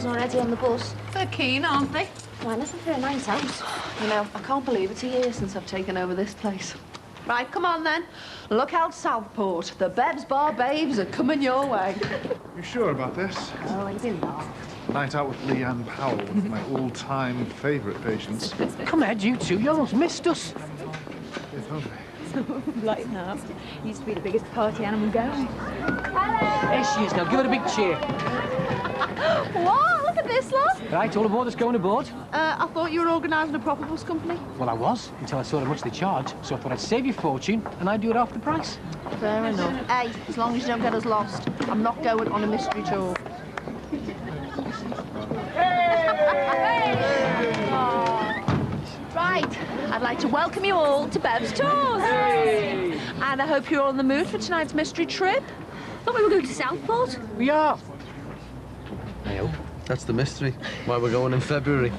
Already on the bus. They're keen, aren't they? Why, nothing for a night out. You know, I can't believe it's a year since I've taken over this place. Right, come on then. Look out Southport. The Beb's Bar babes are coming your way. You sure about this? Oh, he's in love. Night out with Leanne Powell, one of my all-time favourite patients. Come ahead, you two. You almost missed us. Yeah, totally. Lighten up. Used to be the biggest party animal going. Hello! There she is now. Give her a big cheer. What? Look at this lot. Right, all aboard that's going aboard. I thought you were organising a proper bus company. Well, I was, until I saw how much they charge. So I thought I'd save you a fortune, and I'd do it half the price. Fair enough. Hey, as long as you don't get us lost, I'm not going on a mystery tour. Right, I'd like to welcome you all to Bev's Tours. Hey. And I hope you're all in the mood for tonight's mystery trip. Thought we were going to Southport. We are. I hope. That's the mystery. Why we're going in February.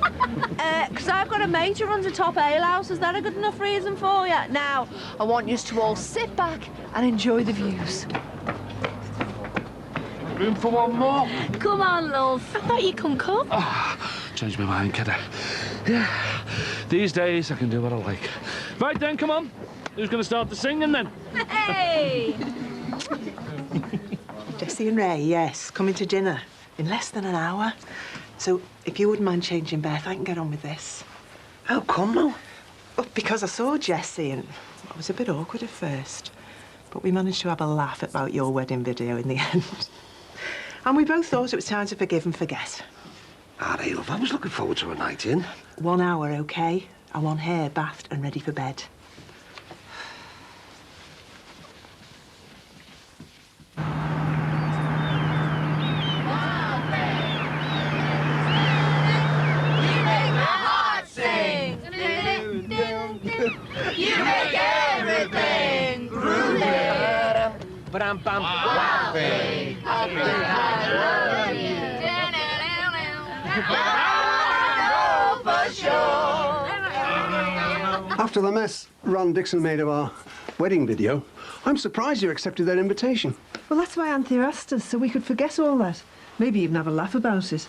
Because I've got a mate who runs a top ale house. Is that a good enough reason for you? Now, I want you to all sit back and enjoy the views. Room for one more? Come on, love. I thought you couldn't come. Changed my mind, kiddo. Yeah. These days, I can do what I like. Right then, come on. Who's going to start the singing then? Hey! Jessie and Ray, yes, coming to dinner in less than an hour. So if you wouldn't mind changing Beth, I can get on with this. How come now? Well, because I saw Jessie and it was a bit awkward at first. But we managed to have a laugh about your wedding video in the end. And we both thought it was time to forgive and forget. Ah, hey, love, I was looking forward to a night in. 1 hour, OK? I want hair bathed and ready for bed. You make everything groovy. Bam, bam. Laughing. I love you. I know for sure. After the mess Ron Dixon made of our wedding video, I'm surprised you accepted that invitation. Well, that's why Anthea asked us, so we could forget all that. Maybe even have a laugh about it.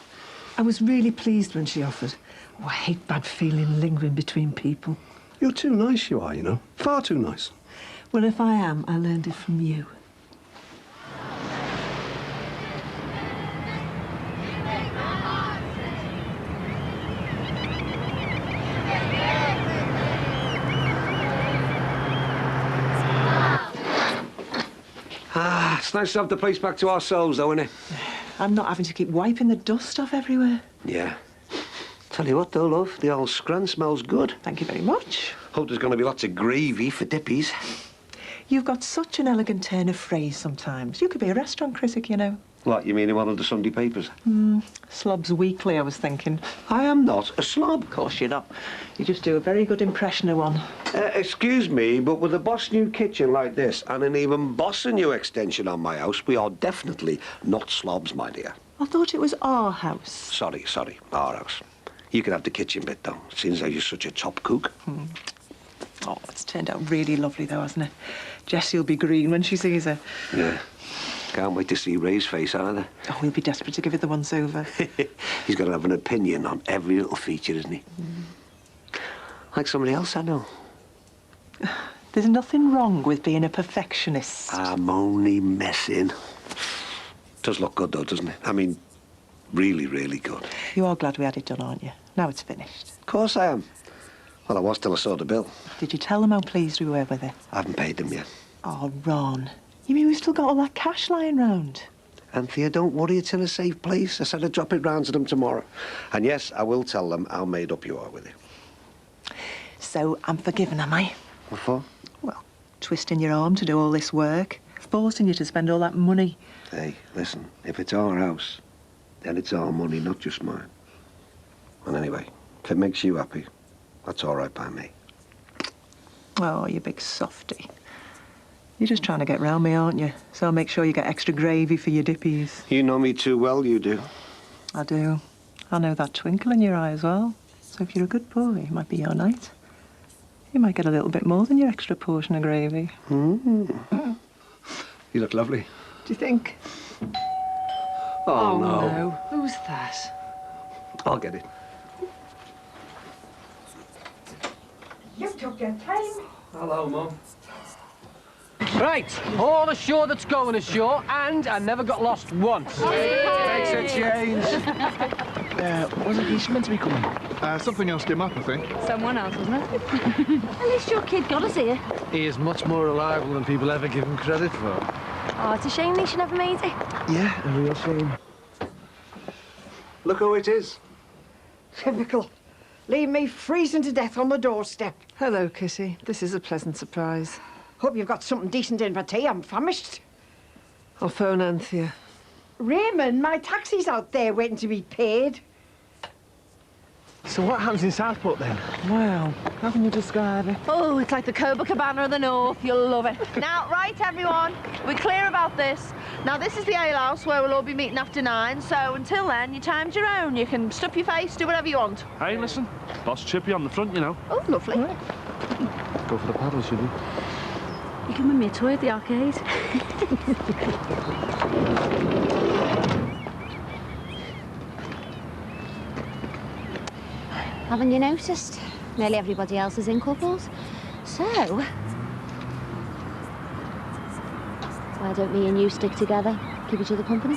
I was really pleased when she offered. Oh, I hate bad feeling lingering between people. You're too nice, you are, you know. Far too nice. Well, if I am, I learned it from you. Ah, it's nice to have the place back to ourselves, though, isn't it? I'm not having to keep wiping the dust off everywhere. Yeah. Tell you what, though, love, the old scran smells good. Thank you very much. Hope there's going to be lots of gravy for dippies. You've got such an elegant turn of phrase sometimes. You could be a restaurant critic, you know. What, you mean in one of the Sunday papers? Slobs Weekly, I was thinking. I am not a slob. Of course you're not. You just do a very good impression of one. Excuse me, but with a boss new kitchen like this and an even bosser new extension on my house, we are definitely not slobs, my dear. I thought it was our house. Sorry, our house. You can have the kitchen bit, though, since you're such a top cook. Oh, it's turned out really lovely, though, hasn't it? Jessie'll be green when she sees her. Yeah. Can't wait to see Ray's face either. Oh, we'll be desperate to give it the once-over. He's got to have an opinion on every little feature, isn't he? Like somebody else I know. There's nothing wrong with being a perfectionist. I'm only messing. Does look good, though, doesn't it? I mean, really, really good. You are glad we had it done, aren't you? Now it's finished. Of course I am. Well, I was till I saw the bill. Did you tell them how pleased we were with it? I haven't paid them yet. Oh, Ron. You mean we've still got all that cash lying round? Anthea, don't worry, it's in a safe place. I said I'd drop it round to them tomorrow. And yes, I will tell them how made up you are with it. So I'm forgiven, am I? What for? Well, twisting your arm to do all this work, forcing you to spend all that money. Hey, listen, if it's our house, then it's our money, not just mine. And anyway, if it makes you happy, that's all right by me. Oh, you big softy. You're just trying to get round me, aren't you? So I'll make sure you get extra gravy for your dippies. You know me too well, you do. I do. I know that twinkle in your eye as well. So if you're a good boy, it might be your night. You might get a little bit more than your extra portion of gravy. You look lovely. Do you think? Oh, no. Who's that? I'll get it. You took your time. Hello, Mum. Right, all ashore that's going ashore, and I never got lost once. Makes a change. Wasn't Isha meant to be coming? Something else came up, I think. Someone else, wasn't it? At least your kid got us here. He is much more reliable than people ever give him credit for. Oh, it's a shame Nisha never made it. Yeah, a real shame. Look who it is. Typical. Leave me freezing to death on the doorstep. Hello, Kissy. This is a pleasant surprise. Hope you've got something decent in for tea. I'm famished. I'll phone Anthea. Raymond, my taxi's out there waiting to be paid. So what happens in Southport then? Well, how can you describe it? Oh, it's like the Copacabana of the North. You'll love it. Now, right, everyone, we're clear about this. Now, this is the alehouse where we'll all be meeting after 9, so until then, your time's your own. You can stuff your face, do whatever you want. Hey, listen, Boss Chippy on the front, you know. Oh, lovely. Go for the paddle, should we? You can win me a toy at the arcade. Haven't you noticed? Nearly everybody else is in couples. So, why don't me and you stick together? Keep each other company?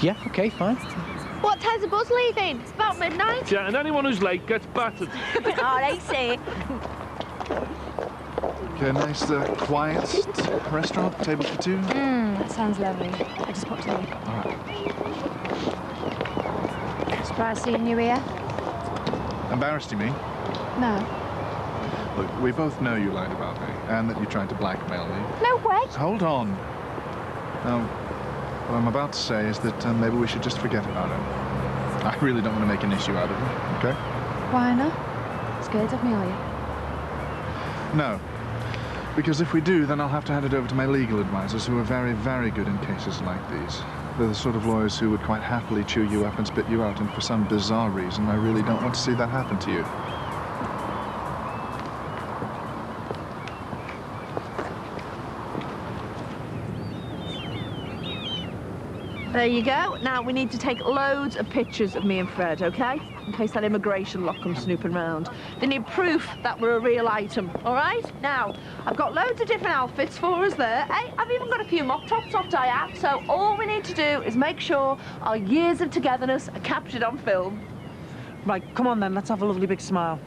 Yeah, OK, fine. What time's the bus leaving? About midnight. Yeah, and anyone who's late gets battered. Oh, they say. Okay, nice, quiet restaurant, table for two. That sounds lovely. I just popped in. All right. Surprised seeing you here? Embarrassed you, me? No. Look, we both know you lied about me, and that you tried to blackmail me. No way. Hold on. Now, what I'm about to say is that maybe we should just forget about it. I really don't want to make an issue out of it, okay? Why not? Scared of me, are you? No. Because if we do, then I'll have to hand it over to my legal advisors, who are very, very good in cases like these. They're the sort of lawyers who would quite happily chew you up and spit you out, and for some bizarre reason, I really don't want to see that happen to you. There you go. Now, we need to take loads of pictures of me and Fred, OK? In case that immigration lot comes snooping round. They need proof that we're a real item, all right? Now, I've got loads of different outfits for us there. Hey, I've even got a few mock tops off Diane, so all we need to do is make sure our years of togetherness are captured on film. Right, come on then, let's have a lovely big smile.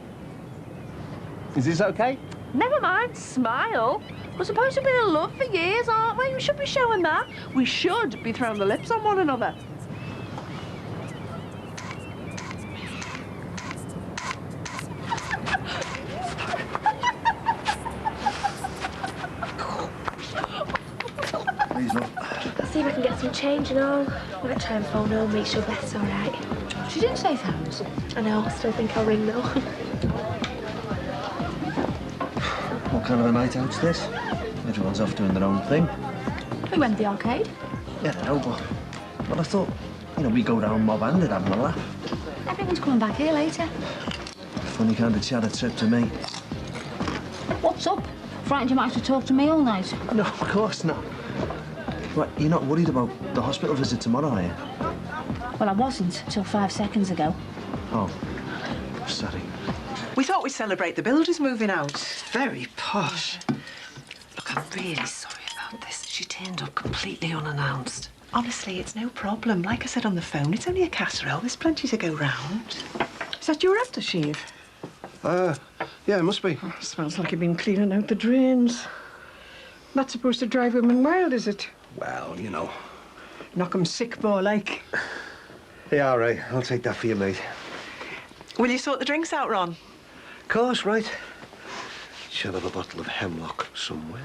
Is this OK? Never mind, smile. We're supposed to be in love for years, aren't we? We should be showing that. We should be throwing the lips on one another. Please, Mum. I'll see if I can get some change and all. I'm gonna try and phone home, make sure Beth's all right. She didn't say thanks. I know, I still think I'll ring though. What kind of a night out's this? Everyone's off doing their own thing. We went to the arcade. Yeah, I know, but... Well, I thought, you know, we go down mob-handed having a laugh. Everyone's coming back here later. Funny kind of chat a trip to me. What's up? Frightened you might have to talk to me all night. No, of course not. What, you're not worried about the hospital visit tomorrow, are you? Well, I wasn't till 5 seconds ago. Oh, sorry. We thought we'd celebrate the builders moving out. Very posh. Look, I'm really sorry about this. She turned up completely unannounced. Honestly, it's no problem. Like I said on the phone, it's only a casserole. There's plenty to go round. Is that your aftershave? Yeah, it must be. Oh, smells like you've been cleaning out the drains. Not supposed to drive women wild, is it? Well, you know. Knock 'em sick, more like. Yeah, all right. I'll take that for you, mate. Will you sort the drinks out, Ron? Of course, right. Should have a bottle of hemlock somewhere.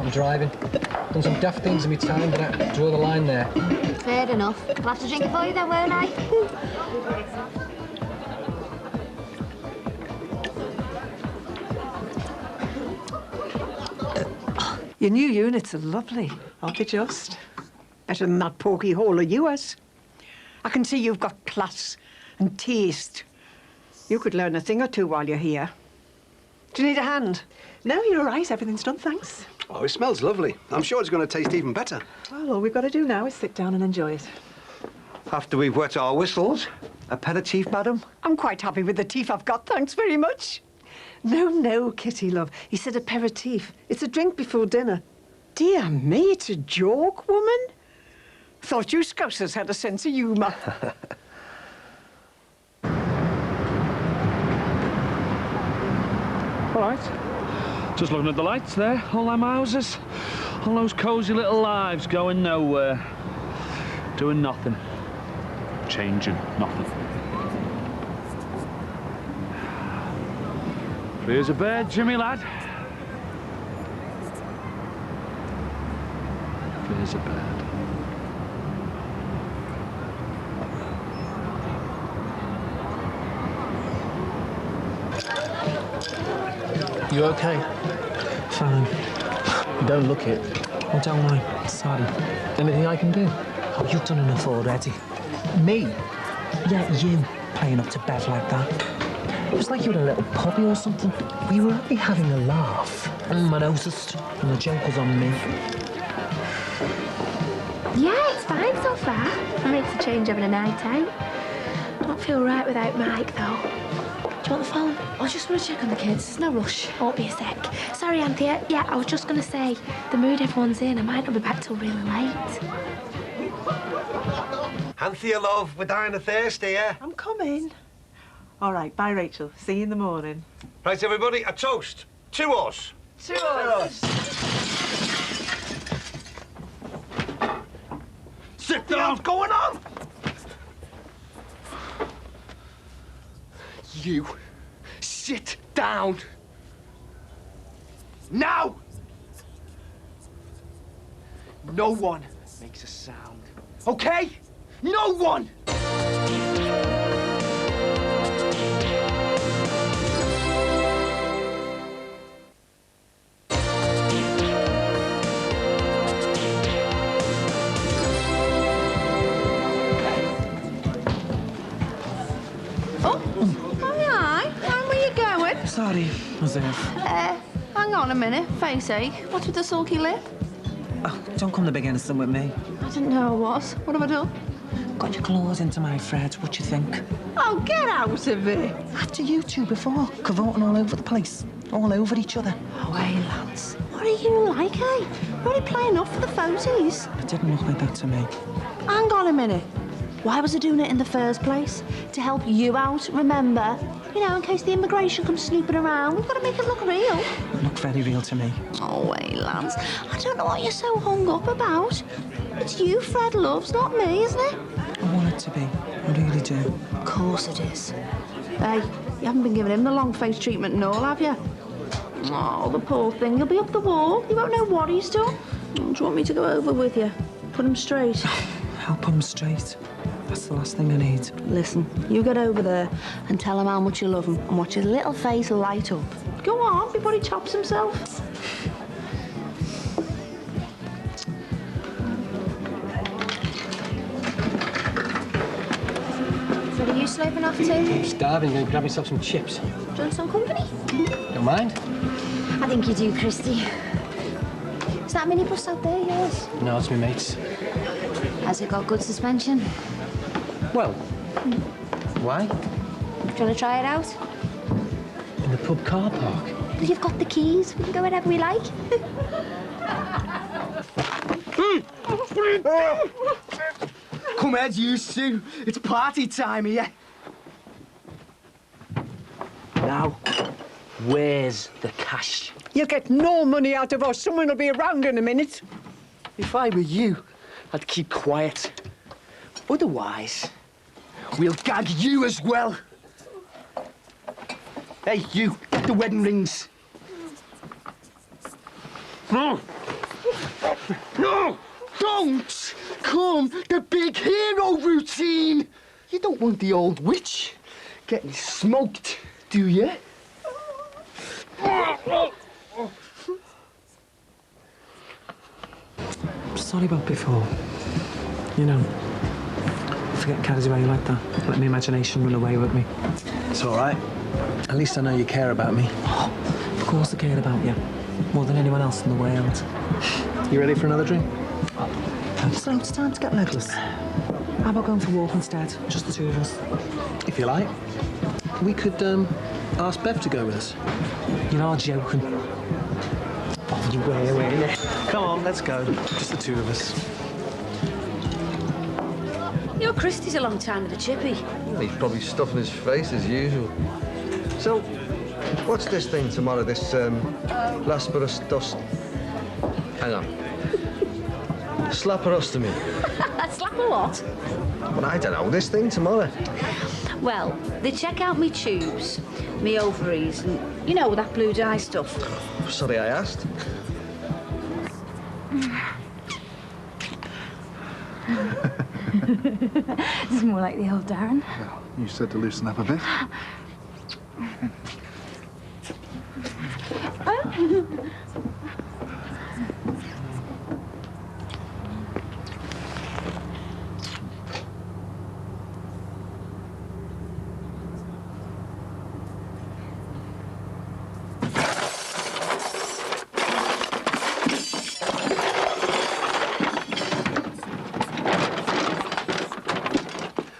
I'm driving. Done some daft things in my time, but I draw the line there. Fair enough. I'll have to drink it for you then, won't I? Your new units are lovely. Aren't they just? Better than that pokey hole of yours. I can see you've got class and taste. You could learn a thing or two while you're here. Do you need a hand? No, you're all right. Everything's done, thanks. Oh, it smells lovely. I'm sure it's going to taste even better. Well, all we've got to do now is sit down and enjoy it. After we've wet our whistles, aperitif, madam? I'm quite happy with the teeth I've got, thanks very much. No, Kitty, love. He said aperitif. It's a drink before dinner. Dear me, it's a joke, woman. Thought you Scousers had a sense of humour. All right. Just looking at the lights there, all them houses, all those cosy little lives going nowhere. Doing nothing. Changing nothing. Free as a bird, Jimmy lad. Free as a bird. You okay? Fine. You don't look it. Oh, don't I? Sorry. Anything I can do? Oh, you've done enough already. Me? Yeah, you. Playing up to bed like that. It was like you were a little puppy or something. We were only having a laugh. I noticed. And the joke was on me. Yeah, it's fine so far. It makes a change having a night out. Don't feel right without Mike, though. Do you want the phone? I just want to check on the kids. There's no rush. Won't be a sec. Sorry, Anthea. Yeah, I was just going to say, the mood everyone's in, I might not be back till really late. Anthea, love, we're dying of thirst here. I'm coming. All right, bye, Rachel. See you in the morning. Right, everybody, a toast. To us. To us. Sit down. What's going on? You sit down. Now! No one makes a sound. Okay? No one! Sorry, Joseph. Hang on a minute, face ache. What's with the sulky lip? Oh, don't come to big innocent with me. I didn't know I was. What have I done? Got your claws into my Fred. What you think? Oh, get out of it. After you two before, cavorting all over the place. All over each other. Oh, hey, lads. What are you like, eh? You're only playing off for the photos. It didn't look like that to me. Hang on a minute. Why was I doing it in the first place? To help you out, remember? You know, in case the immigration comes snooping around, we've got to make it look real. It looked very real to me. Oh, hey, Lance. I don't know what you're so hung up about. It's you Fred loves, not me, isn't it? I want it to be. I really do. Of course it is. Hey, you haven't been giving him the long face treatment and all, have you? Oh, the poor thing. He'll be up the wall. You won't know what he's done. Do you want me to go over with you? Put him straight? I'll put him straight. That's the last thing I need. Listen, you get over there and tell him how much you love him and watch his little face light up. Go on, before he chops himself. What are you sloping off to? I'm starving. Going to grab myself some chips. Do you want some company? Don't mind? I think you do, Christy. Is that minibus out there yours? No, it's my mates. Has it got good suspension? Well, why? Do you want to try it out? In the pub car park. Well, you've got the keys. We can go wherever we like. Come as used to. It's party time here. Now, where's the cash? You'll get no money out of us. Someone will be around in a minute. If I were you, I'd keep quiet. Otherwise, we'll gag you as well. Hey, you, get the wedding rings. No! Don't come the big hero routine! You don't want the old witch getting smoked, do you? Sorry about before. You know, forgetting carries away like that. Let my imagination run away with me. It's all right. At least I know you care about me. Oh, of course I care about you. More than anyone else in the world. You ready for another drink? So it's time to get legless. How about going for a walk instead? Just the two of us. If you like. We could, ask Bev to go with us. You are joking. Oh, you were. Come on, let's go. Just the two of us. Your Christie's a long time with a chippy. Well, he's probably stuffing his face as usual. So, what's this thing tomorrow, this, Lasparostos... Hang on. Slaparostomy. Slap a lot? Well, I don't know, this thing tomorrow. Well, they check out me tubes, me ovaries, and, you know, that blue dye stuff. Sorry I asked. This is more like the old Darren. Well, you said to loosen up a bit.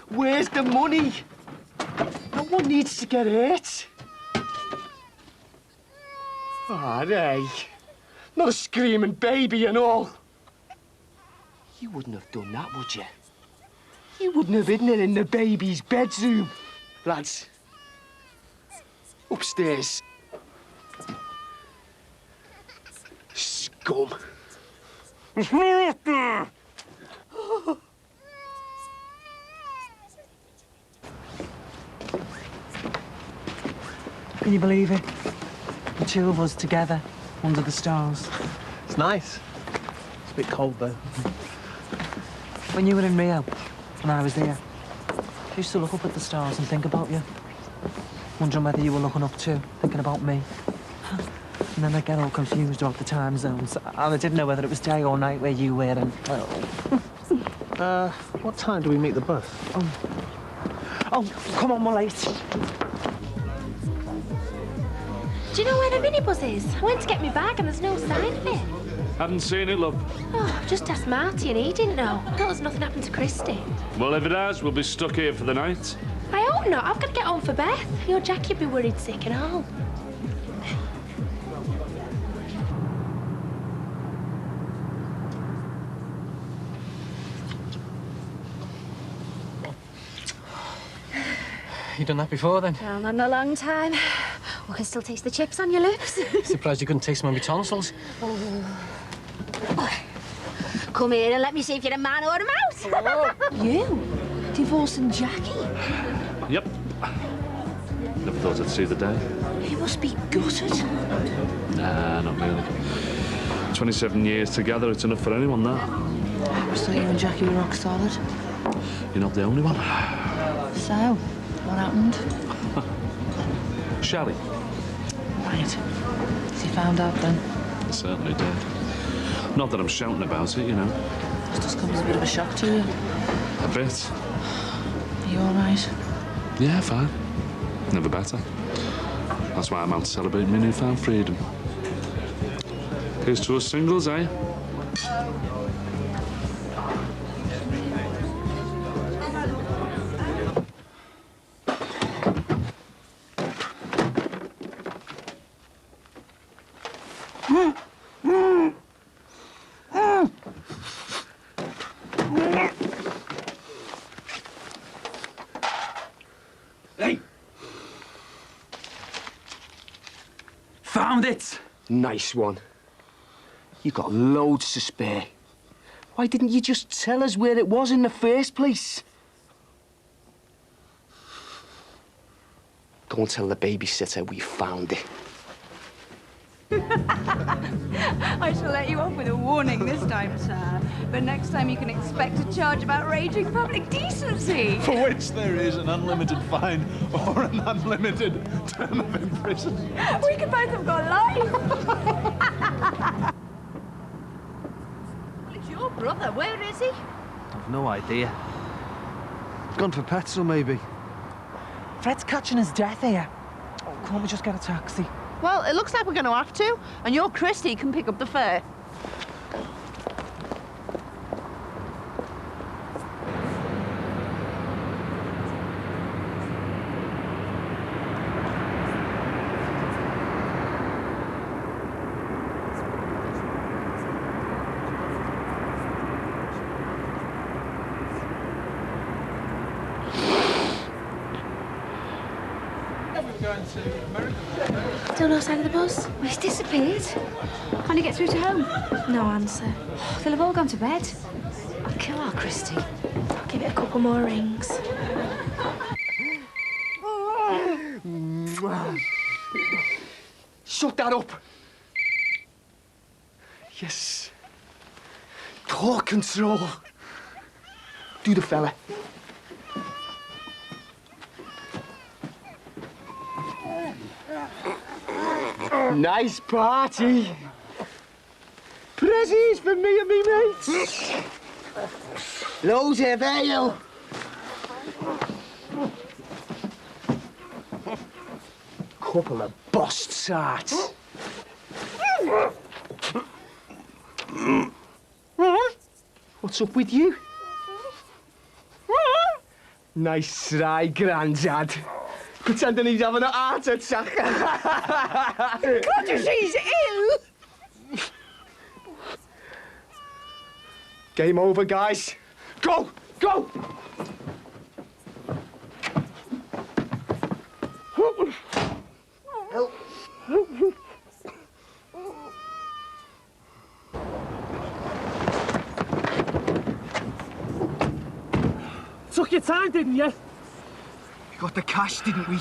Where's the money? No one needs to get hurt. Ah, hey. Not a screaming baby and all. You wouldn't have done that, would you? You wouldn't have hidden it in the baby's bedroom. Lads, upstairs. Scum. Can you believe it? The two of us together under the stars. It's nice. It's a bit cold, though. When you were in Rio and I was there, I used to look up at the stars and think about you. Wondering whether you were looking up too, thinking about me. And then I'd get all confused about the time zones. And I didn't know whether it was day or night where you were and, well... what time do we meet the bus? Oh, come on, we're late. Do you know where the minibus is? I went to get my bag and there's no sign of it. Hadn't seen it, love. Oh, just asked Marty and he didn't know. I thought there's nothing happened to Christy. Well, if it has, we'll be stuck here for the night. I hope not. I've got to get home for Beth. Your Jackie'd be worried sick and all. You done that before, then? Well, not in a long time. We can still taste the chips on your lips. Surprised you couldn't taste them on my tonsils. Come here and let me see if you're a man or a mouse. You? Divorcing Jackie? Yep. Never thought I'd see the day. You must be gutted. Nah, not really. 27 years together, it's enough for anyone, that. I thought you and Jackie were rock solid. You're not the only one. So, what happened? Shall he? Right. Has he found out then? He certainly did. Not that I'm shouting about it, you know. This does come as a bit of a shock to you. A bit. Are you all right? Yeah, fine. Never better. That's why I'm out celebrating my newfound freedom. Here's to us singles, eh? Hey! Found it! Nice one. You got loads to spare. Why didn't you just tell us where it was in the first place? Go and tell the babysitter we found it. I shall let you off with a warning this time, sir. But next time you can expect a charge of outraging public decency. For which there is an unlimited fine or an unlimited term of imprisonment. We could both have got life. Well, it's your brother. Where is he? I've no idea. Gone for petrol, maybe. Fred's catching his death here. Oh, can't we just get a taxi? Well, it looks like we're going to have to, and your Christy can pick up the fare. Still no sign of the bus? Well, he's disappeared. Can't he get through to home? No answer. They'll have all gone to bed. I'll kill our Christy. I'll give it a couple more rings. Shut that up. Yes. Core control. Do the fella. Nice party. Prezzies for me and me mates. Loads of ale. Couple of boss tarts. What's up with you? Nice try, Grandad. Pretending he's having a heart attack. God, she's ill! Game over, guys. Go! Go! Took your time, didn't you? We got the cash, didn't we?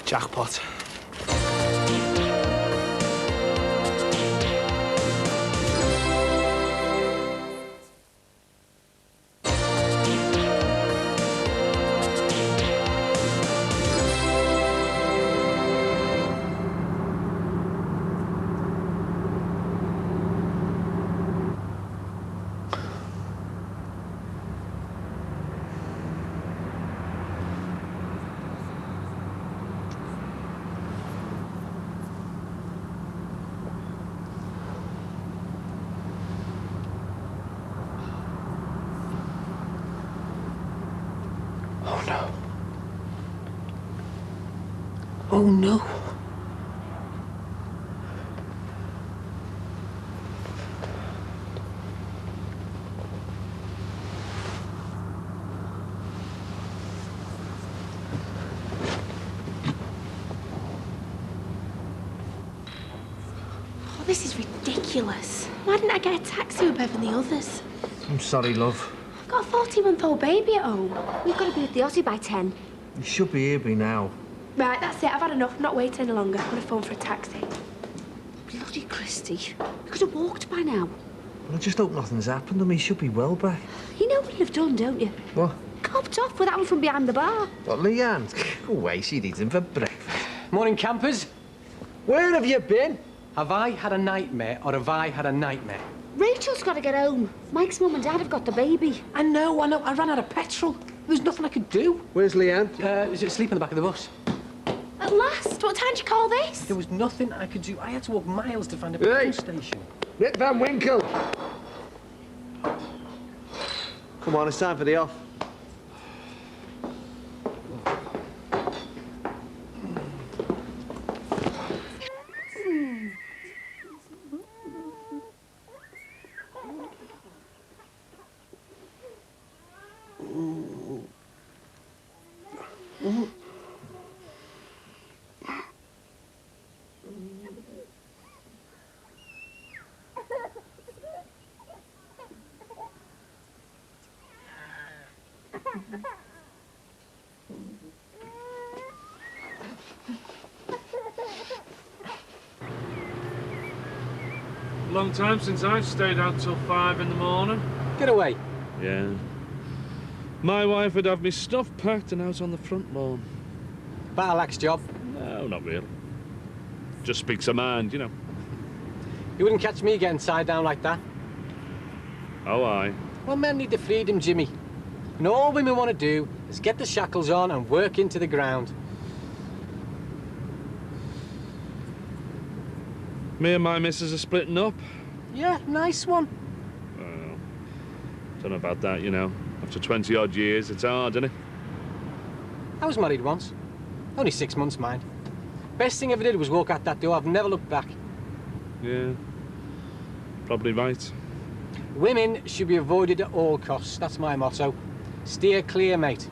Jackpot. Oh no. Oh no. Oh, this is ridiculous. Why didn't I get a taxi with Bev and the others? I'm sorry, love. I've got a 14-month-old baby at home. We've got to be at the Aussie by 10. You should be here by now. Right, that's it. I've had enough. I'm not waiting any longer. I'm going to phone for a taxi. Bloody Christy. You could have walked by now. Well, I just hope nothing's happened to me. He should be well back. You know what you'd have done, don't you? What? Copped off with that one from behind the bar. What, Leanne? Go away, she'd eat him for breakfast. Morning, campers. Where have you been? Have I had a nightmare or have I had a nightmare? Rachel's got to get home. Mike's mum and dad have got the baby. I know. I ran out of petrol. There's nothing I could do. Where's Leanne? Is it asleep in the back of the bus? At last? What time did you call this? There was nothing I could do. I had to walk miles to find a petrol station. Rip Van Winkle! Come on, it's time for the off. Long time since I've stayed out till 5 in the morning. Get away. Yeah. My wife would have me stuff packed and out on the front lawn. Battle axe job? No, not really. Just speaks her mind, you know. You wouldn't catch me getting tied down like that. Oh, aye. Well, men need the freedom, Jimmy. And all women want to do is get the shackles on and work into the ground. Me and my missus are splitting up. Yeah, nice one. Well, don't know about that, you know. After 20-odd years, it's hard, isn't it? I was married once. Only 6 months, mind. Best thing I ever did was walk out that door. I've never looked back. Yeah, probably right. Women should be avoided at all costs. That's my motto. Steer clear, mate.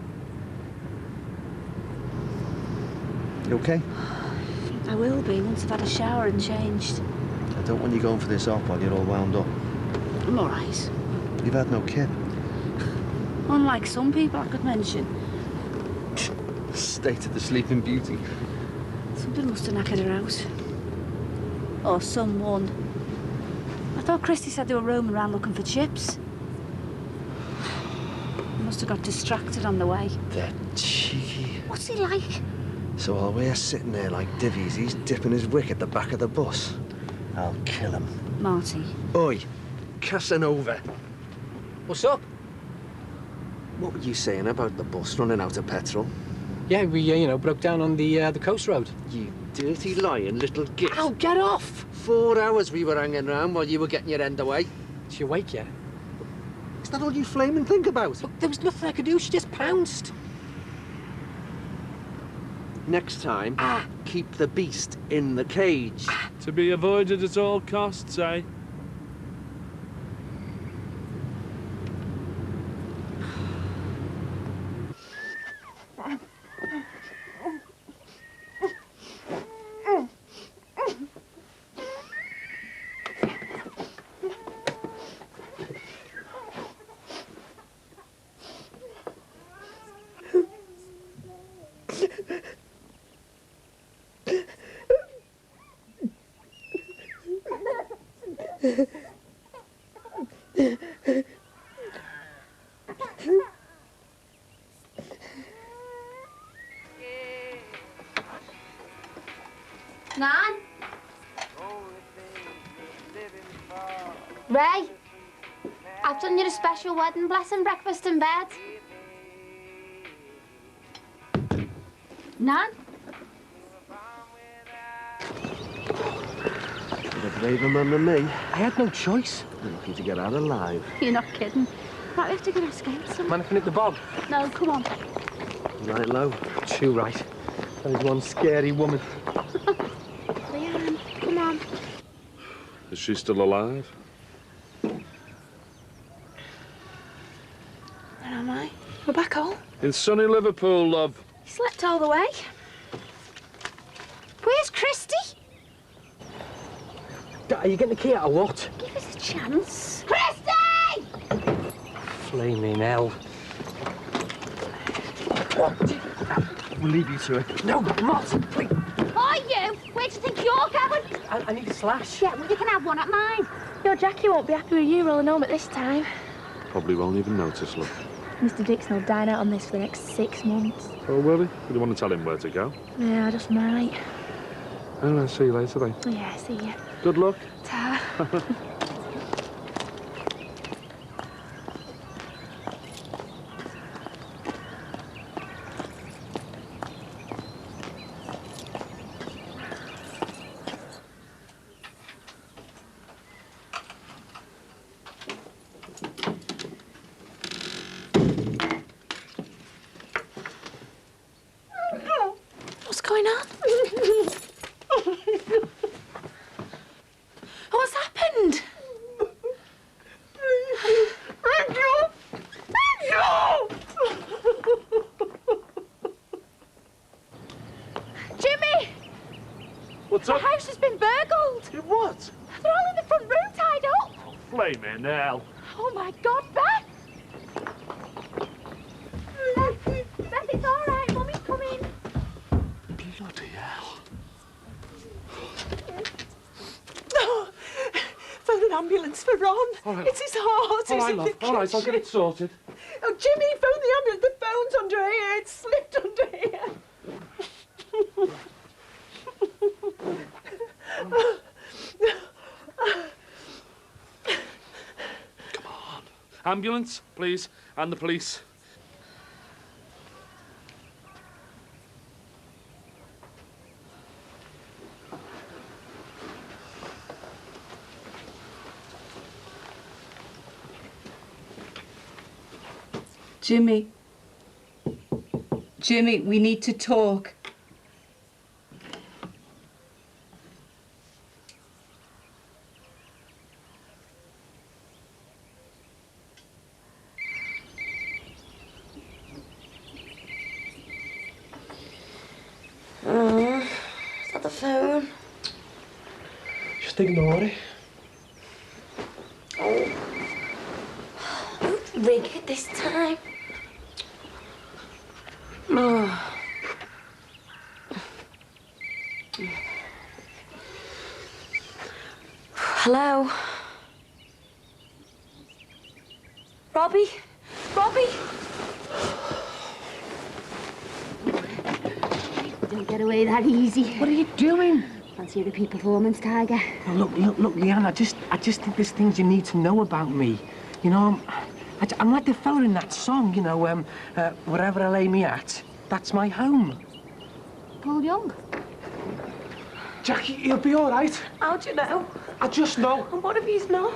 You okay? I will be once I've had a shower and changed. I don't want you going for this off while you're all wound up. I'm all right. You've had no kid. Unlike some people I could mention. State of the sleeping beauty. Something must have knackered her out. Or someone. I thought Christy said they were roaming around looking for chips. Must have got distracted on the way. They're cheeky. What's he like? So while we're sitting there like divvies, he's dipping his wick at the back of the bus. I'll kill him. Marty. Oi, Casanova. What's up? What were you saying about the bus running out of petrol? Yeah, we, you know, broke down on the coast road. You dirty lying little git. Ow, get off! 4 hours we were hanging around while you were getting your end away. Is she awake yet? Is that all you flaming think about? Look, there was nothing I could do. She just pounced. Next time, keep the beast in the cage. To be avoided at all costs, eh? Nan? Ray? I've done you a special wedding blessing breakfast in bed. Nan? You're a braver man than me. I had no choice. You're lucky to get out alive. You're not kidding. Right, we have to get our skates on. Man, I can hit the bog. No, come on. Right low. Too right. That is one scary woman. Leanne, come on. Is she still alive? Where am I? We're back home. In sunny Liverpool, love. You slept all the way. Where's Christy? Are you getting the key out or what? Give us a chance. Christy! Flaming hell. We'll leave you to it. No, Martin, please. Are you? Where do you think you're going? I need a slash. Yeah, well, you can have one at mine. Your Jackie won't be happy with you rolling home at this time. Probably won't even notice, love. Mr. Dixon will dine out on this for the next 6 months. Oh, will he? You don't want to tell him where to go? Yeah, I just might. Oh, I'll see you later, then. Yeah, see ya. Good luck. Ta. What's going on? What's happened? Jimmy! What's The up? house has been burgled. What? They're all in the front room tied up. Flaming hell. Oh my God, Ben! ambulance for Ron. All right. It's his heart. All He's right, in love. the All right, I'll get it kitchen. sorted. Oh, Jimmy, phone the ambulance. The phone's under here. It's slipped under here. Come on. Ambulance, please, and the police. Jimmy. Jimmy, we need to talk. Is that the phone? Just ignore it. Oh. Don't ring it this time. Oh. Hello? Robbie? Robbie? Don't get away that easy. What are you doing? Fancy a repeat performance, Tiger. Oh, look, Leanne, I just think there's things you need to know about me. You know, I'm like the fella in that song, you know, wherever I lay me at, that's my home. Paul Young? Jackie, he'll be all right. How'd you know? I just know. And what if he's not?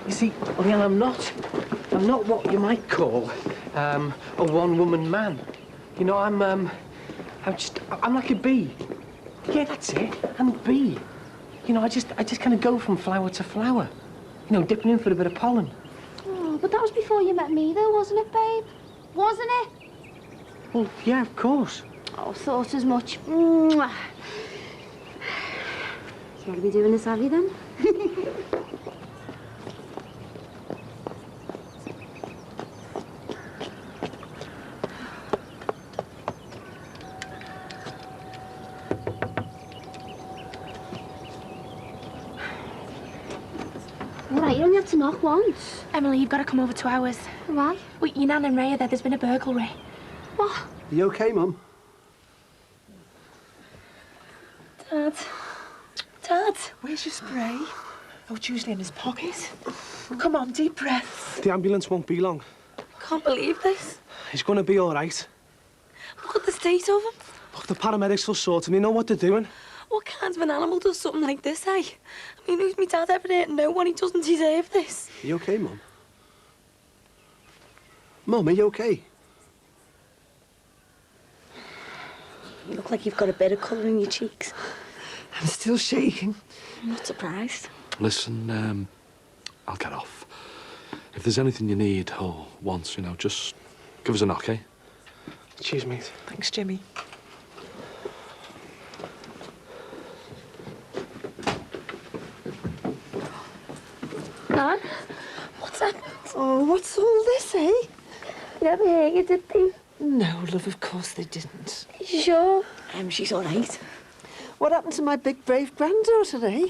You see, Leanne, I'm not what you might call a one-woman man. You know, I'm like a bee. Yeah, that's it. I'm a bee. You know, I just kind of go from flower to flower. You know, dipping in for a bit of pollen. Oh, but that was before you met me, though, wasn't it, babe? Wasn't it? Well, yeah, of course. Oh, thought as much. Mwah. So what are we doing this, have you, then? All right, you only have to knock once. Emily, you've got to come over to ours. Why? Well, your Nan and Ray are there. There's been a burglary. What? Are you okay, Mum? Dad. Dad. Where's your spray? Oh, it's usually in his pocket. Come on, deep breaths. The ambulance won't be long. Can't believe this. He's going to be all right. Look at the state of him. Look, the paramedics will sort him. They know what they're doing. What kind of an animal does something like this, eh? I mean, who's my dad ever hurt no one? He doesn't deserve this. Are you okay, Mum? Mum, are you okay? You look like you've got a bit of colour in your cheeks. I'm still shaking. I'm not surprised. Listen, I'll get off. If there's anything you need or want, you know, just give us a knock, eh? Cheers, mate. Thanks, Jimmy. Nan, what's happened? Oh, what's all this, eh? You never hear you, did they? No, love, of course they didn't. You sure? She's all right. What happened to my big, brave granddaughter, eh?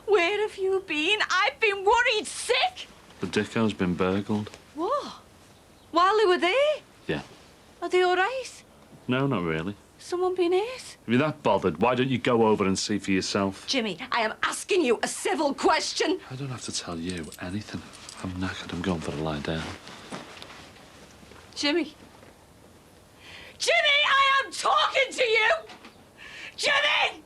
Where have you been? I've been worried sick. The Dicko's been burgled. What? While they were there? Yeah. Are they all right? No, not really. Someone been hurt? If you're that bothered, why don't you go over and see for yourself? Jimmy, I am asking you a civil question. I don't have to tell you anything. I'm knackered. I'm going for a lie down. Jimmy. Jimmy, I am talking to you! Jimmy!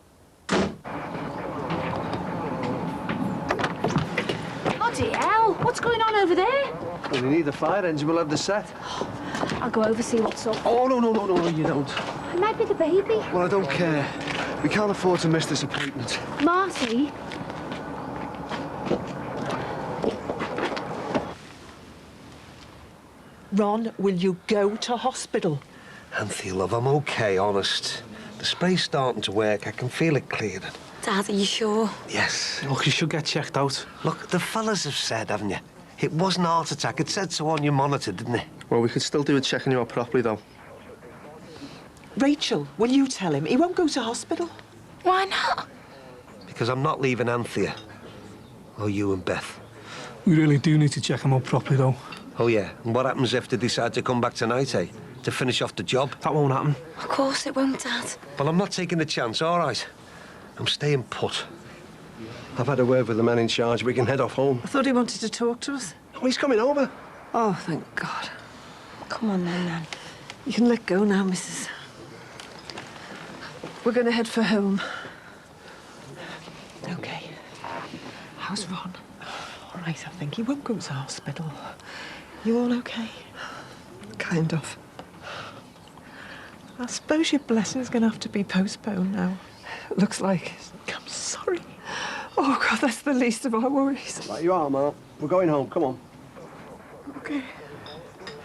Bloody hell! What's going on over there? When you need the fire engine, we'll have the set. I'll go over see what's up. Oh, no, you don't. It might be the baby. Well, I don't care. We can't afford to miss this appointment. Marty, Ron, will you go to hospital? Anthea, love, I'm okay, honest. The spray's starting to work. I can feel it clearing. Dad, are you sure? Yes. Look, you should get checked out. Look, the fellas have said, haven't you? It wasn't a heart attack. It said so on your monitor, didn't it? Well, we could still do a checking you out properly, though. Rachel, will you tell him? He won't go to hospital. Why not? Because I'm not leaving Anthea. Or you and Beth. We really do need to check him out properly, though. Oh, yeah. And what happens if they decide to come back tonight, eh? To finish off the job? That won't happen. Of course it won't, Dad. Well, I'm not taking the chance, all right? I'm staying put. I've had a word with the man in charge. We can head off home. I thought he wanted to talk to us. Oh, he's coming over. Oh, thank God. Come on then, Nan. You can let go now, Mrs. We're going to head for home. OK. How's Ron? All right, I think. He won't go to hospital. You all OK? Kind of. I suppose your blessing's going to have to be postponed now. Looks like. I'm sorry. Oh, God, that's the least of our worries. Right, you are, Ma. We're going home. Come on. OK.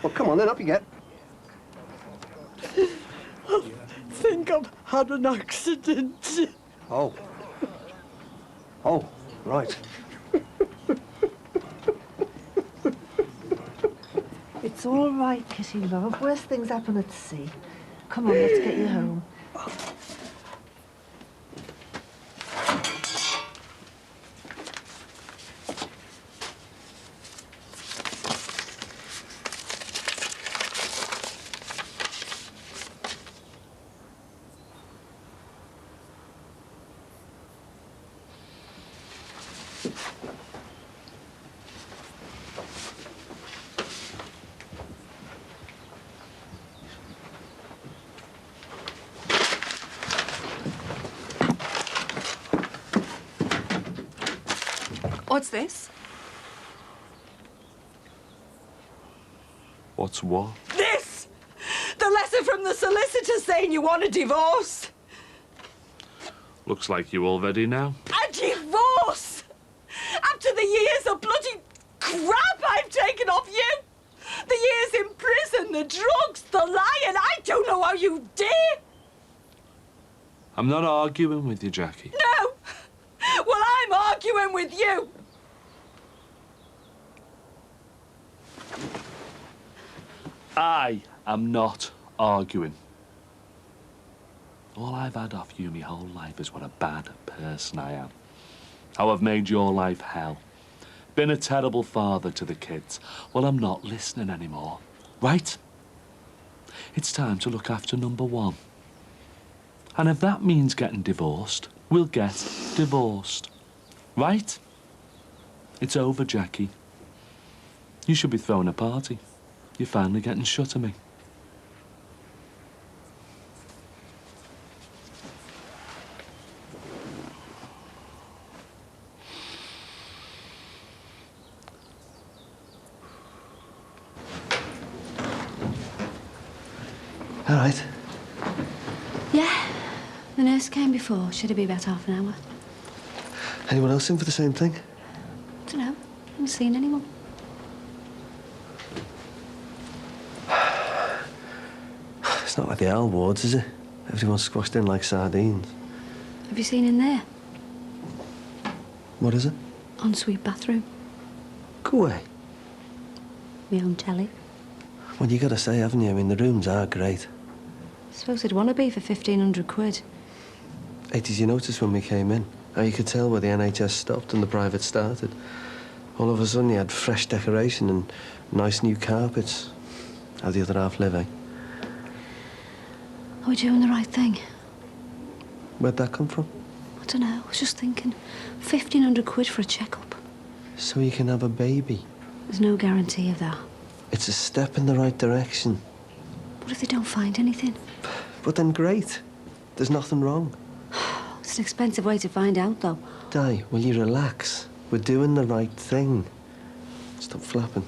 Well, come on, then. Up you get. I think I've had an accident. Oh. Oh, right. It's all right, Kitty, love. Worst things happen at sea. Come on, let's get you home. What's this? What's what? This! The letter from the solicitor saying you want a divorce. Looks like you already know. A divorce! After the years of bloody crap I've taken off you! The years in prison, the drugs, the lying, I don't know how you dare! I'm not arguing with you, Jackie. No! Well, I'm arguing with you! I am not arguing. All I've had off you my whole life is what a bad person I am. How I've made your life hell. Been a terrible father to the kids. Well, I'm not listening anymore. Right? It's time to look after number one. And if that means getting divorced, we'll get divorced. Right? It's over, Jackie. You should be throwing a party. You're finally getting shut of me. All right. Yeah. The nurse came before. Should it be about half an hour? Anyone else in for the same thing? Don't know. Haven't seen anyone. It's not like the L wards, is it? Everyone's squashed in like sardines. Have you seen in there? What is it? Ensuite bathroom. Go away. My own telly. Well, you gotta say, haven't you? I mean, the rooms are great. Suppose it'd want to be for 1,500 quid. Hey, did you notice when we came in how you could tell where the NHS stopped and the private started? All of a sudden you had fresh decoration and nice new carpets. How the other half live, eh? Are we doing the right thing? Where'd that come from? I don't know. I was just thinking. 1,500 quid for a checkup. So you can have a baby. There's no guarantee of that. It's a step in the right direction. What if they don't find anything? But then great. There's nothing wrong. It's an expensive way to find out, though. Di, will you relax? We're doing the right thing. Stop flapping.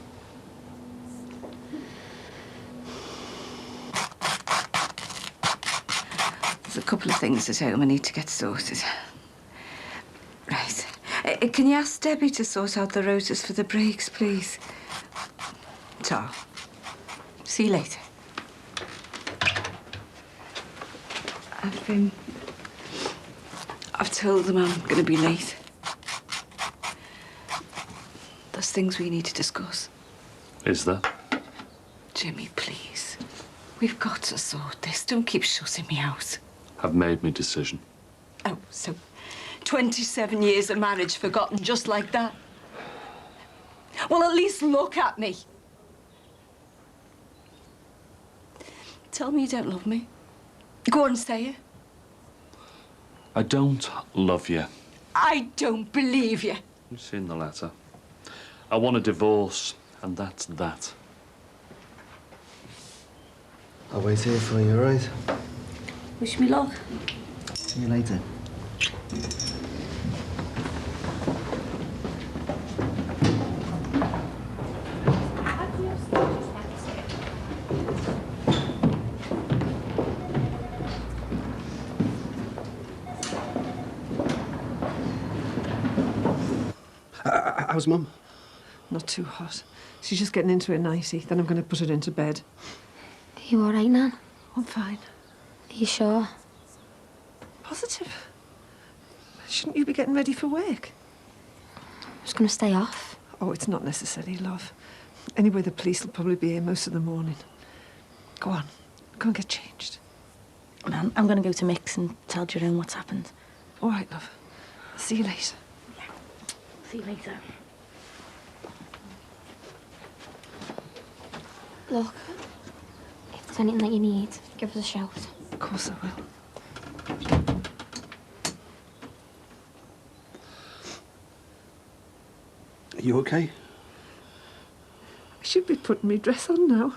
There's a couple of things at home I need to get sorted. Right. Can you ask Debbie to sort out the rotors for the breaks, please? Tar. See you later. I've told them I'm going to be late. There's things we need to discuss. Is there? Jimmy, please. We've got to sort this. Don't keep shutting me out. I've made my decision. Oh, so 27 years of marriage forgotten just like that? Well, at least look at me. Tell me you don't love me. Go on and say it. I don't love you. I don't believe you. You've seen the letter. I want a divorce, and that's that. I'll wait here for you, all right? Wish me luck. See you later. How's Mum? Not too hot. She's just getting into it nicey. Then I'm going to put her into bed. Are you all right, Nan? I'm fine. Are you sure? Positive. Shouldn't you be getting ready for work? I was going to stay off. Oh, it's not necessary, love. Anyway, the police will probably be here most of the morning. Go on. Go and get changed. Nan, I'm going to go to Mick's and tell Jerome what's happened. All right, love. See you later. See you later. Look, if there's anything that you need, give us a shout. Of course I will. Are you okay? I should be putting my dress on now.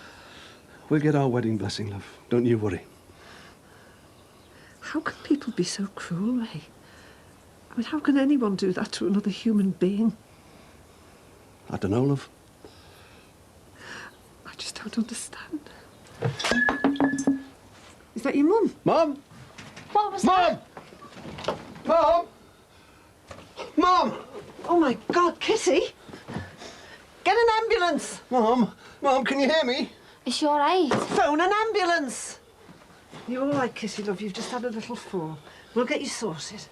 We'll get our wedding blessing, love. Don't you worry. How can people be so cruel, Ray? I mean, how can anyone do that to another human being? I don't know, love. I just don't understand. Is that your mum? Mum! What was Mum! Mum! Mum! Oh, my God, Kitty! Get an ambulance! Mum! Mum, can you hear me? Is she all right? Phone an ambulance! You're all right, Kitty, love. You've just had a little fall. We'll get you sorted.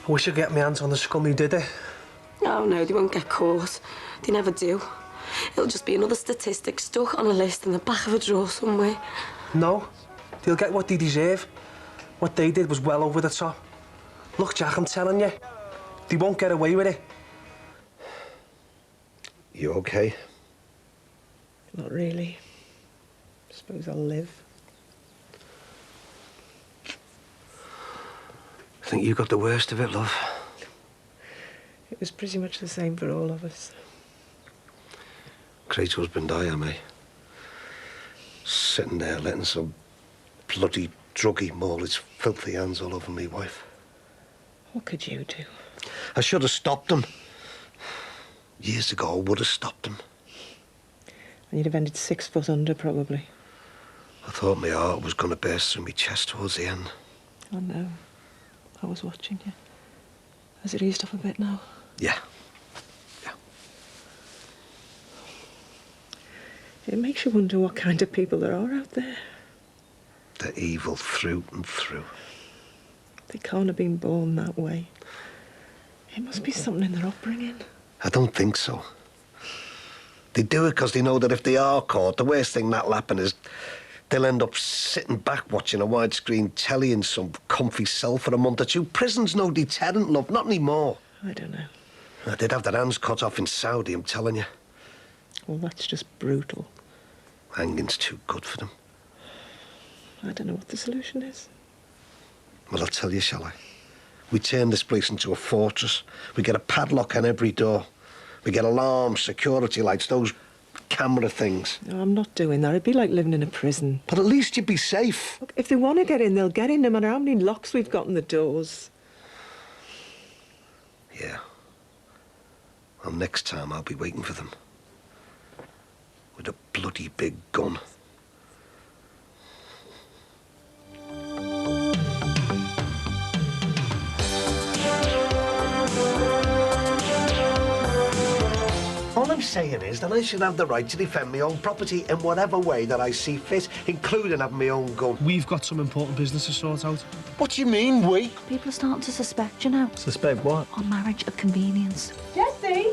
I wish I'd get my hands on the scum who did it. Oh, no, they won't get caught. They never do. It'll just be another statistic stuck on a list in the back of a drawer somewhere. No, they'll get what they deserve. What they did was well over the top. Look, Jack, I'm telling you, they won't get away with it. You okay? Not really. Suppose I'll live. I think you got the worst of it, love. It was pretty much the same for all of us. Great husband I am, eh? Sitting there letting some bloody druggie maul his filthy hands all over me wife. What could you do? I should have stopped him. Years ago, I would have stopped him. And you'd have ended 6 foot under, probably. I thought my heart was going to burst through my chest towards the end. Oh, no. I was watching you. Has it eased off a bit now? Yeah. It makes you wonder what kind of people there are out there. They're evil through and through. They can't have been born that way. It must be something in their upbringing. I don't think so. They do it because they know that if they are caught, the worst thing that'll happen is they'll end up sitting back watching a widescreen telly in some comfy cell for a month or two. Prison's no deterrent, love, not anymore. I don't know. They'd have their hands cut off in Saudi, I'm telling you. Well, that's just brutal. Hanging's too good for them. I don't know what the solution is. Well, I'll tell you, shall I? We turn this place into a fortress. We get a padlock on every door. We get alarms, security lights, those camera things. No, I'm not doing that. It'd be like living in a prison. But at least you'd be safe. Look, if they want to get in, they'll get in, no matter how many locks we've got on the doors. Yeah. Well, next time I'll be waiting for them. With a bloody big gun. All I'm saying is that I should have the right to defend my own property in whatever way that I see fit, including having my own gun. We've got some important business to sort out. What do you mean, we? People are starting to suspect, you know. Suspect what? Our marriage of convenience. Jessie!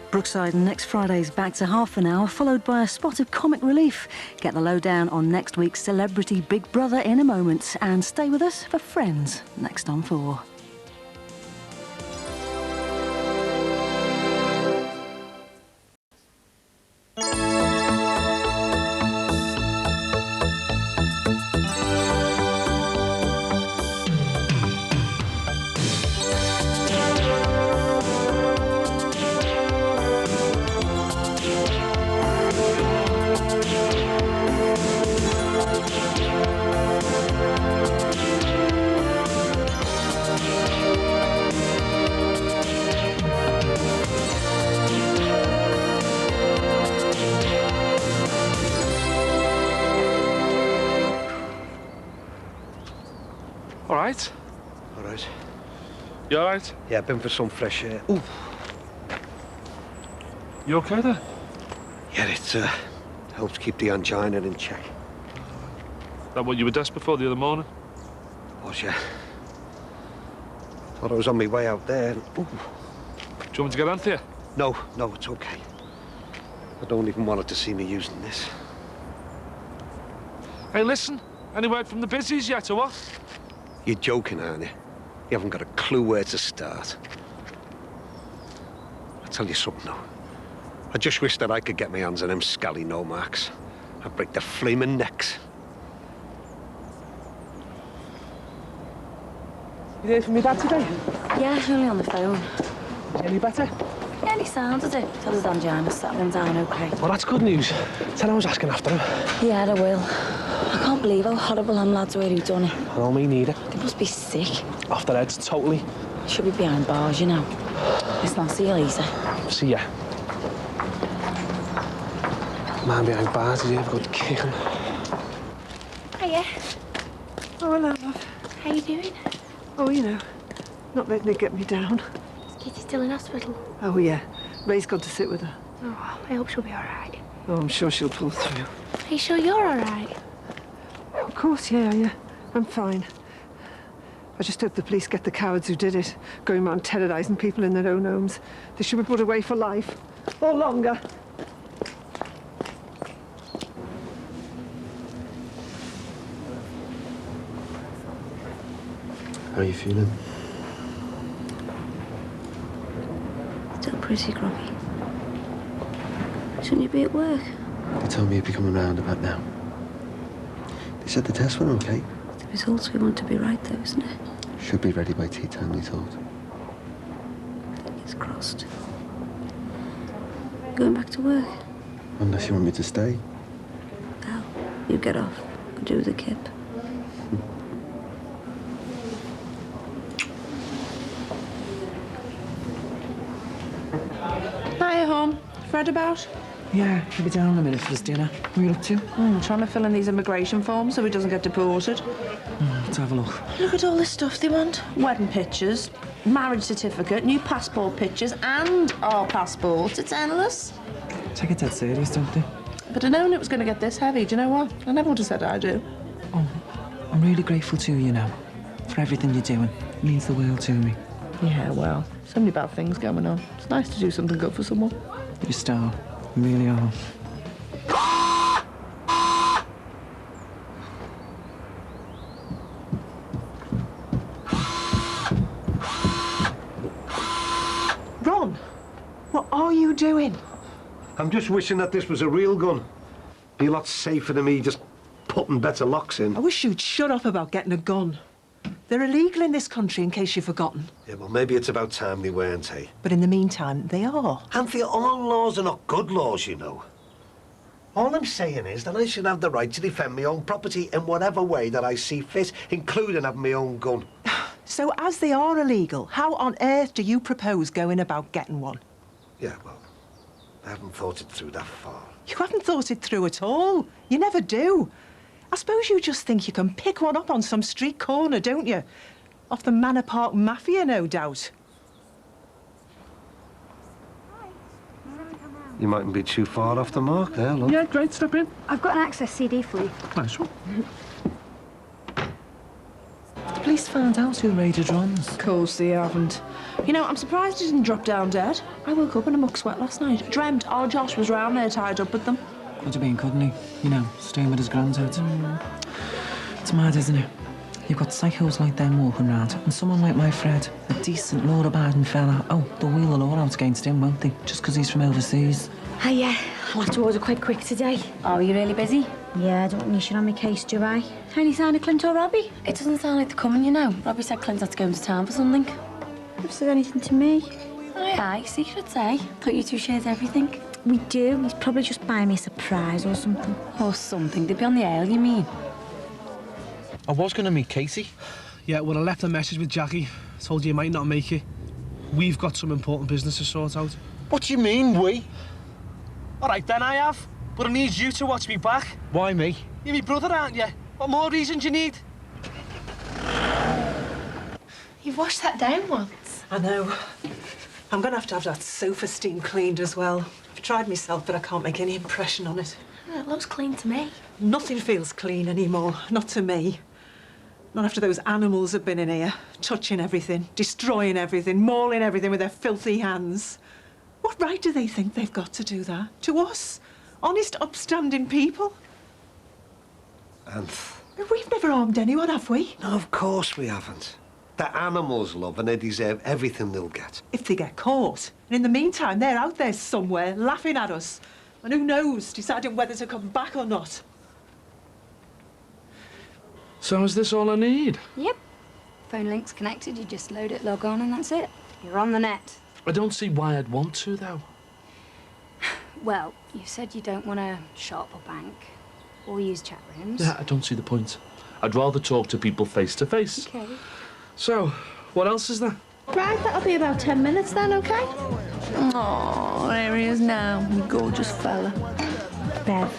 Brookside next Friday's back to half an hour, followed by a spot of comic relief. Get the lowdown on next week's Celebrity Big Brother in a moment, and stay with us for Friends next on 4. All right. All right. You all right? Yeah, been for some fresh air. Ooh. You okay there? Yeah, it helps keep the angina in check. That what you were desperate for the other morning? Was yeah. Thought I was on my way out there. Ooh. Do you want me to get Anthea? No, it's okay. I don't even want her to see me using this. Hey, listen. Any word from the busies yet, or what? You're joking, aren't you? You haven't got a clue where to start. I'll tell you something, though. I just wish that I could get my hands on them scally no-marks. I'd break their flaming necks. You heard from your dad today? Yeah, only on the phone. Any better? Yeah, he sounded it. Tell his angina settling down okay. Well, that's good news. Tell him I was asking after him. Yeah, I will. I can't believe how horrible them lads were who done it. I know, me neither. They must be sick. Off their heads, totally. Should be behind bars, you know. Listen, I'll see you later. See ya. Man behind bars is here for good kicking. Hiya. Oh, hello, love. How you doing? Oh, you know, not letting it get me down. Is Kitty still in hospital? Oh, yeah. Ray's gone to sit with her. Oh, I hope she'll be all right. Oh, I'm sure she'll pull through. Are you sure you're all right? Of course, yeah. I'm fine. I just hope the police get the cowards who did it, going around terrorising people in their own homes. They should be put away for life. Or longer. How are you feeling? Still pretty groggy. Shouldn't you be at work? They told me you'd be coming round about now. They said the test went okay. The results we want to be right, though, isn't it? Should be ready by tea time, they thought. Fingers crossed. Going back to work? Unless you want me to stay. No. You get off. Go do the kip. Hiya, home. Fred about? Yeah, he'll be down in a minute for his dinner. What are you up to? Trying to fill in these immigration forms so he doesn't get deported. Let's have a look. Look at all this stuff they want. Wedding pictures, marriage certificate, new passport pictures, and our passport. It's endless. Take it dead serious, don't they? But I known it was going to get this heavy. Do you know what? I never would have said I do. Oh, I'm really grateful to you now. For everything you're doing. It means the world to me. Yeah, well, so many bad things going on. It's nice to do something good for someone. You're a star. You really are. Ron, what are you doing? I'm just wishing that this was a real gun. Be a lot safer than me just putting better locks in. I wish you'd shut up about getting a gun. They're illegal in this country, in case you've forgotten. Yeah, well, maybe it's about time they weren't, hey? But in the meantime, they are. Anthea, all laws are not good laws, you know. All I'm saying is that I should have the right to defend my own property in whatever way that I see fit, including having my own gun. So, as they are illegal, how on earth do you propose going about getting one? Yeah, well, I haven't thought it through that far. You haven't thought it through at all. You never do. I suppose you just think you can pick one up on some street corner, don't you? Off the Manor Park Mafia, no doubt. You mightn't be too far off the mark there, look. Yeah, great, step in. I've got an access CD for you. Nice one. The police found out who raided Ron's. Of course they haven't. You know, I'm surprised he didn't drop down dead. I woke up in a muck sweat last night. Dreamt our Josh was round there tied up with them. Could have been, couldn't he? You know, staying with his granddad. It's mad, isn't it? You've got psychos like them walking around, and someone like my Fred, a decent, law-abiding fella. Oh, they'll wheel the law out against him, won't they? Just because he's from overseas. Hey, yeah, I'll have to order quite quick today. Oh, you really busy? Yeah, I don't want you should on my case, do I? Any sign of Clint or Robbie? It doesn't sound like they're coming, you know. Robbie said Clint had to go into town for something. Have said anything to me? Aye, secrets, eh? Thought you two shared everything. We do. He's probably just buying me a surprise or something. Or something. They'd be on the ale, you mean? I was going to meet Katie. Yeah, well, I left a message with Jackie. Told you might not make it. We've got some important business to sort out. What do you mean, we? All right, then I have. But I need you to watch me back. Why me? You're my brother, aren't you? What more reason do you need? You've washed that down once. I know. I'm going to have that sofa steam cleaned as well. I've tried myself, but I can't make any impression on it. It looks clean to me. Nothing feels clean anymore. Not to me. Not after those animals have been in here, touching everything, destroying everything, mauling everything with their filthy hands. What right do they think they've got to do that? To us? Honest, upstanding people? And We've never harmed anyone, have we? no, of course we haven't. They're animals, love, and they deserve everything they'll get. If they get caught. And in the meantime, they're out there somewhere, laughing at us. And who knows, deciding whether to come back or not. So is this all I need? Yep. Phone link's connected, you just load it, log on, and that's it. You're on the net. I don't see why I'd want to, though. Well, you said you don't want to shop or bank or use chat rooms. Yeah, I don't see the point. I'd rather talk to people face to face. Okay. So, what else is there? Right, that'll be about 10 minutes then, OK? Oh, there he is now, you gorgeous fella. Bev,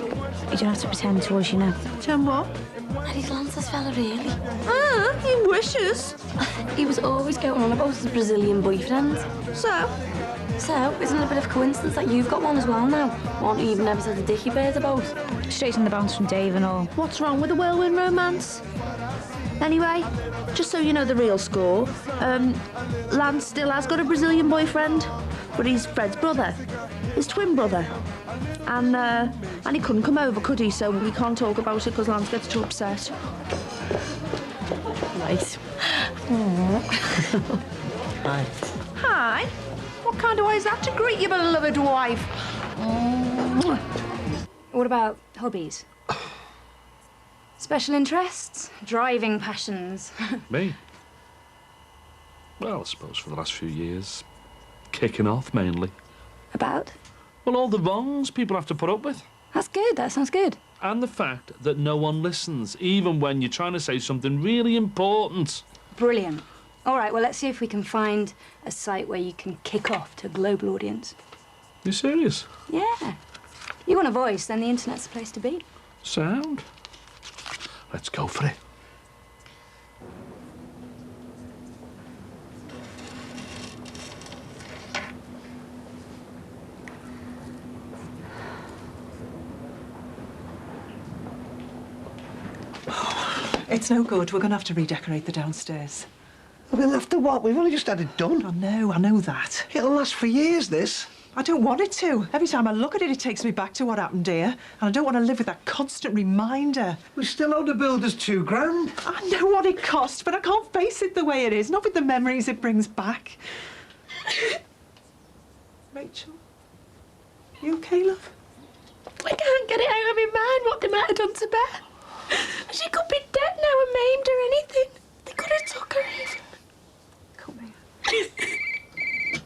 you don't have to pretend to us, you know. Pretend what? And he's Lance's fella, really. Ah, he wishes. He was always going on about his Brazilian boyfriend. So, isn't it a bit of a coincidence that you've got one as well now? One you even never said a dicky bird about. Straight in the bounce from Dave and all. what's wrong with a whirlwind romance? Anyway, just so you know the real score, Lance still has got a Brazilian boyfriend, but he's Fred's brother, his twin brother. And he couldn't come over, could he? So we can't talk about it because Lance gets too upset. Right. Hi. Hi. What kind of way is that to greet your beloved wife? What about hobbies? Special interests? Driving passions? Me? Well, I suppose for the last few years, kicking off mainly. About? Well, all the wrongs people have to put up with. That's good, that sounds good. And the fact that no one listens, even when you're trying to say something really important. Brilliant. All right, well, let's see if we can find a site where you can kick off to a global audience. You serious? Yeah. You want a voice, then the internet's the place to be. Sound. Let's go for it. It's no good. We're going to have to redecorate the downstairs. We're going to have to what? We've only just had it done. I know that. It'll last for years, this. I don't want it to. Every time I look at it, it takes me back to what happened here. And I don't want to live with that constant reminder. We still owe the builders £2,000. I know what it cost, but I can't face it the way it is. Not with the memories it brings back. Rachel? You OK, love? I can't get it out of my mind what they might have done to Beth. She could be dead now or maimed or anything. They could have took her even. Come here.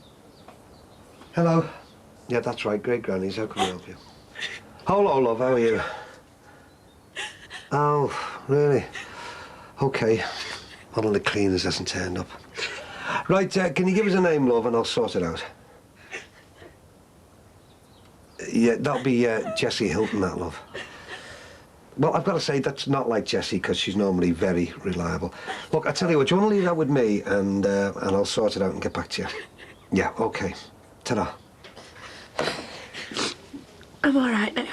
Hello. Yeah, that's right. Great grannies. How can we help you? Hello, love. How are you? Oh, really? OK. One of the cleaners hasn't turned up. Right, can you give us a name, love, and I'll sort it out. Yeah, that'll be Jessie Hilton, that, love. Well, I've got to say, that's not like Jessie, because she's normally very reliable. Look, I tell you what, do you want to leave that with me, and I'll sort it out and get back to you? Yeah, OK. Ta-ra. I'm all right now.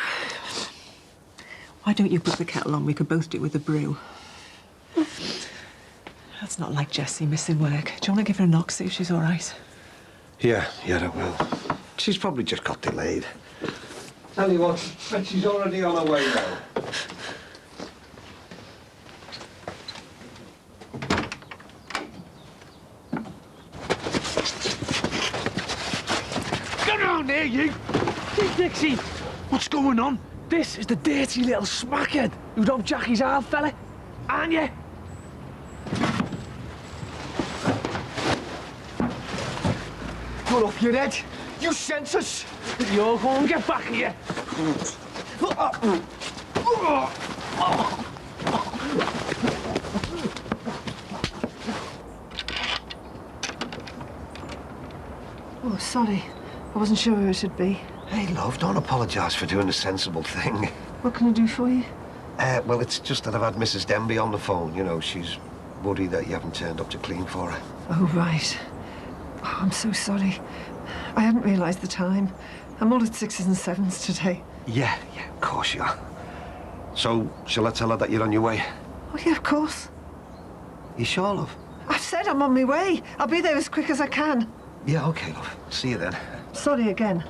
Why don't you put the kettle on? We could both do it with a brew. That's not like Jessie missing work. Do you want to give her a knock, see if she's all right? Yeah, I will. She's probably just got delayed. Tell you what, bet she's already on her way now. Get around here, you! Hey, Dixie! What's going on? This is the dirty little smackhead who robbed Jackie's old fella, aren't you? You're off your head. You sent us. You're going to get back here. Oh, sorry. I wasn't sure where it should be. Hey, love, don't apologise for doing the sensible thing. What can I do for you? Well, it's just that I've had Mrs. Denby on the phone. You know, she's worried that you haven't turned up to clean for her. Oh, right. Oh, I'm so sorry. I hadn't realised the time. I'm all at 6s and 7s today. Yeah, of course you are. So, shall I tell her that you're on your way? Oh, yeah, of course. You sure, love? I've said I'm on my way. I'll be there as quick as I can. Yeah, OK, love. See you then. Sorry again.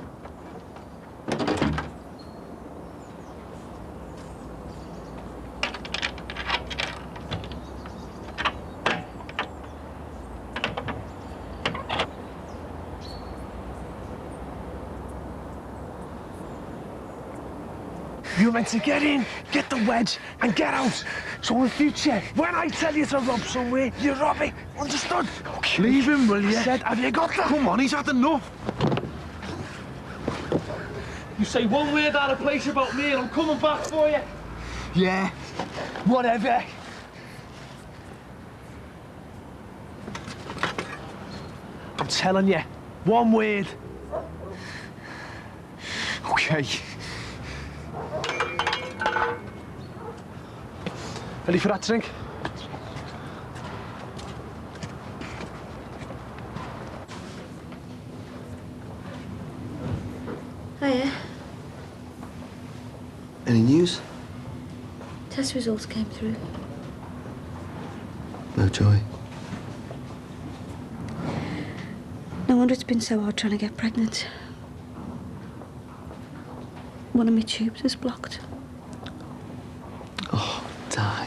You're meant to get in, get the wedge, and get out. So in future, when I tell you to rob somewhere, you rob it. Understood? Okay. Leave him, will you? I said, have you got that? Come on, he's had enough. You say one word out of place about me and I'm coming back for you. Yeah, whatever. I'm telling you, one word. Okay. Ready for that drink? Hiya. Any news? Test results came through. No joy. No wonder it's been so hard trying to get pregnant. One of my tubes is blocked. Oh, die.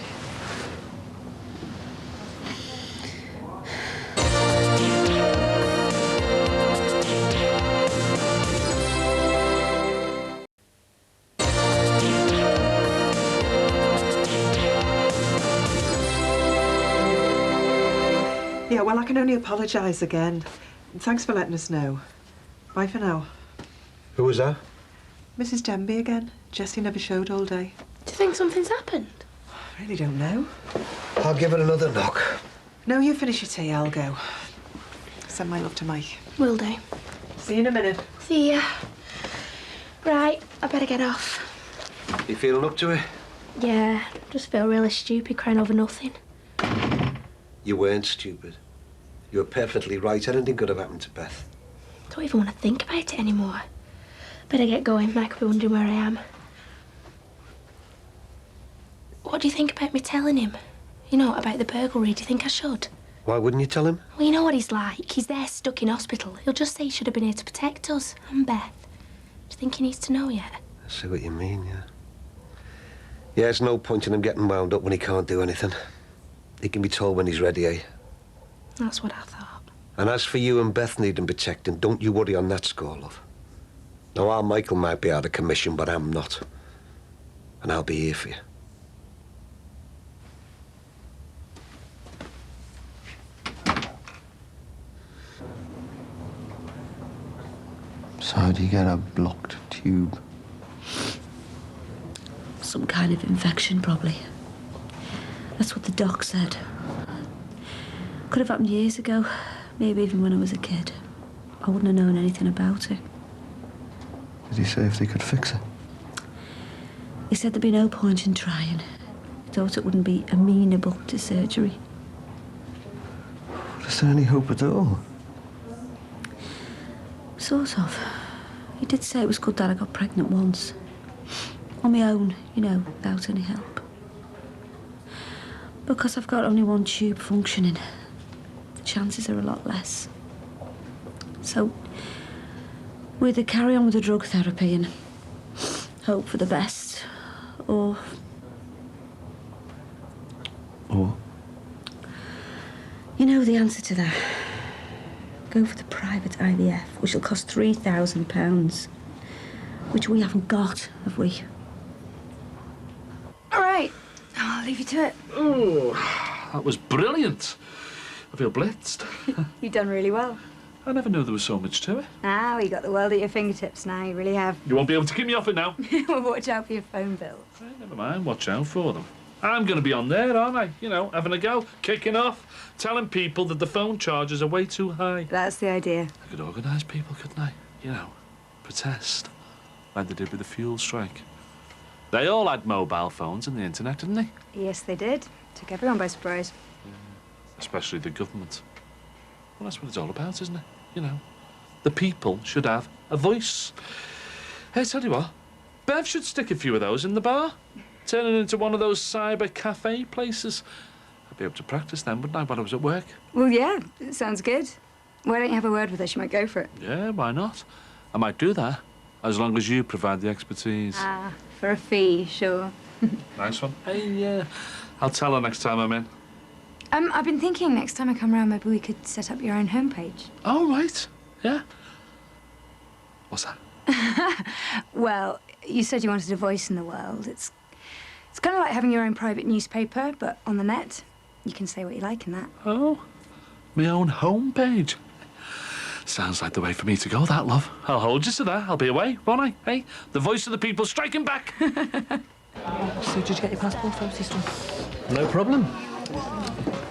Yeah, well, I can only apologise again. Thanks for letting us know. Bye for now. Who was that? Mrs. Denby again. Jessie never showed all day. Do you think something's happened? I really don't know. I'll give it another knock. No, you finish your tea, I'll go. Send my love to Mike. Will do. See you in a minute. See ya. Right, I better get off. You feeling up to it? Yeah, just feel really stupid crying over nothing. You weren't stupid. You were perfectly right. Anything could have happened to Beth. Don't even want to think about it anymore. Better get going. Mike will be wondering where I am. What do you think about me telling him? You know, about the burglary. Do you think I should? Why wouldn't you tell him? Well, you know what he's like. He's there stuck in hospital. He'll just say he should have been here to protect us. And Beth. Do you think he needs to know yet? I see what you mean, yeah. Yeah, it's no point in him getting wound up when he can't do anything. He can be told when he's ready, eh? That's what I thought. And as for you and Beth needing protecting, don't you worry on that score, love. Now, our Michael might be out of commission, but I'm not. And I'll be here for you. So how do you get a blocked tube? Some kind of infection, probably. That's what the doc said. Could have happened years ago, maybe even when I was a kid. I wouldn't have known anything about it. Did he say if they could fix it? He said there'd be no point in trying. He thought it wouldn't be amenable to surgery. Is there any hope at all? Sort of. He did say it was good that I got pregnant once. On my own, you know, without any help. Because I've got only one tube functioning, the chances are a lot less. So, we either carry on with the drug therapy and hope for the best, or... Or? You know the answer to that. Go for the private IVF, which will cost £3,000, which we haven't got, have we? All right, I'll leave you to it. Oh, that was brilliant. I feel blitzed. You've done really well. I never knew there was so much to it. Ah, you got the world at your fingertips now, you really have. You won't be able to keep me off it now. Well, watch out for your phone bills. Never mind, watch out for them. I'm going to be on there, aren't I? You know, having a go, kicking off, telling people that the phone charges are way too high. That's the idea. I could organise people, couldn't I? You know, protest, like they did with the fuel strike. They all had mobile phones and the internet, didn't they? Yes, they did. Took everyone by surprise. Especially the government. Well, that's what it's all about, isn't it? You know, the people should have a voice. Hey, tell you what, Bev should stick a few of those in the bar. Turn it into one of those cyber cafe places. I'd be able to practice then, wouldn't I, when I was at work? Well, yeah, it sounds good. Why don't you have a word with her? She might go for it. Yeah, why not? I might do that, as long as you provide the expertise. Ah, for a fee, sure. Nice one. Hey, I'll tell her next time I'm in. I've been thinking next time I come round, maybe we could set up your own homepage. Oh, right. Yeah. What's that? Well, you said you wanted a voice in the world. It's kind of like having your own private newspaper, but on the net. You can say what you like in that. Oh, my own homepage. Sounds like the way for me to go, that, love. I'll hold you to that. I'll be away, won't I? Hey, the voice of the people striking back. So, did you get your passport from sister? No problem.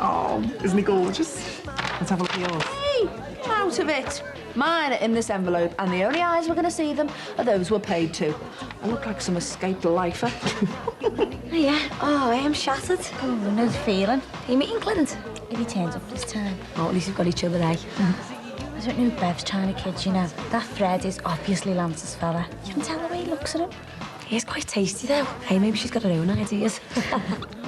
Oh, isn't he gorgeous? Let's have a look at yours. Hey, get out of it. Mine are in this envelope, and the only eyes we're going to see them are those we're paid to. I look like some escaped lifer. Yeah. Oh, I am shattered. Oh, no feeling. Are you meeting Clint? If he turns up this time. Oh, at least we've got each other, eh? I don't know who Bev's trying to kid, you know. That Fred is obviously Lance's fella. You can tell the way he looks at him. He is quite tasty, though. Hey, maybe she's got her own ideas.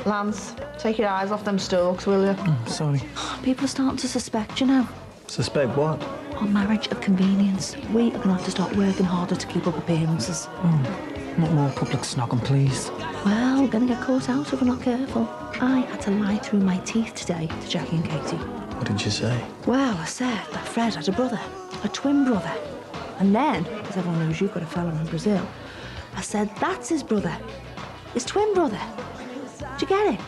Lance, take your eyes off them stalks, will you? Sorry. People are starting to suspect, you know. Suspect what? Our marriage of convenience. We are going to have to start working harder to keep up appearances. Not more public snogging, please. Well, we're going to get caught out if we're not careful. I had to lie through my teeth today to Jackie and Katie. What did you say? Well, I said that Fred had a brother, a twin brother. And then, because everyone knows you've got a fella in Brazil, I said that's his brother, his twin brother. Did you get it?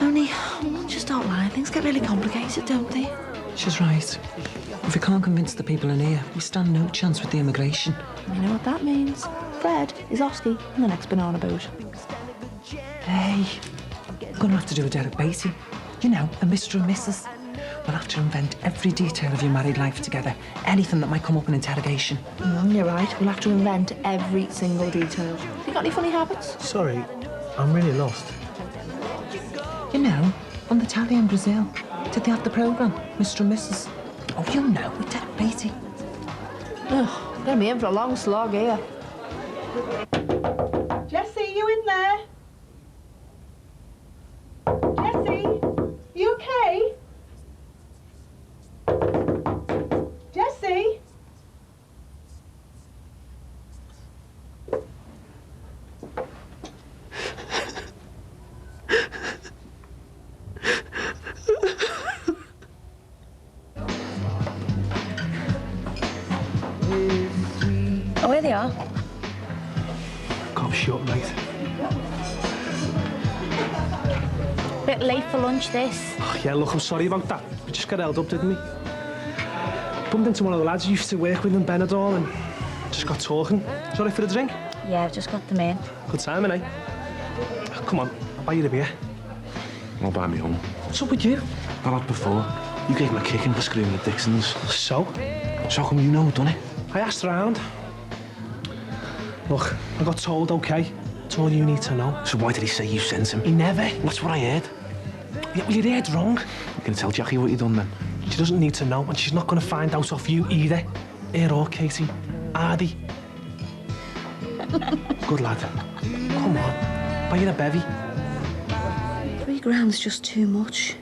Only, once you start lying, things get really complicated, don't they? She's right. If we can't convince the people in here, we stand no chance with the immigration. You know what that means? Fred is Oski in the next banana boat. Hey, we're going to have to do a Derek Beatty. You know, a Mr. and Mrs. We'll have to invent every detail of your married life together. Anything that might come up in interrogation. You're right. We'll have to invent every single detail. You got any funny habits? Sorry, I'm really lost. You know, on the telly in Brazil, did they have the programme, Mr. and Mrs.? Oh, you know, with Derek Beatty. Ugh, gonna be in for a long slog here. Jessie, you in there? Jessie, you okay? Jessie? Oh, here they are. Come short, mate. Bit late for lunch, this. Oh, yeah, look, I'm sorry about that. We just got held up, didn't we? Bumped into one of the lads who used to work with in Benidorm and just got talking. Sorry for the drink? Yeah, I've just got them in. Good time, innit? Come on, I'll buy you a beer. I'll buy me home. What's up with you? I had before. You gave me a kicking for screaming at Dixon's. So? So how come you know, done it? I asked around. Look, I got told, okay. That's all you need to know. So why did he say you sent him? He never. That's what I heard. Yeah, well, you heard wrong. You can tell Jackie what you done then. She doesn't need to know, and she's not going to find out off you either. Here or Katie. Hardy. Good lad. Come on. Buy you a bevy. £3 just too much.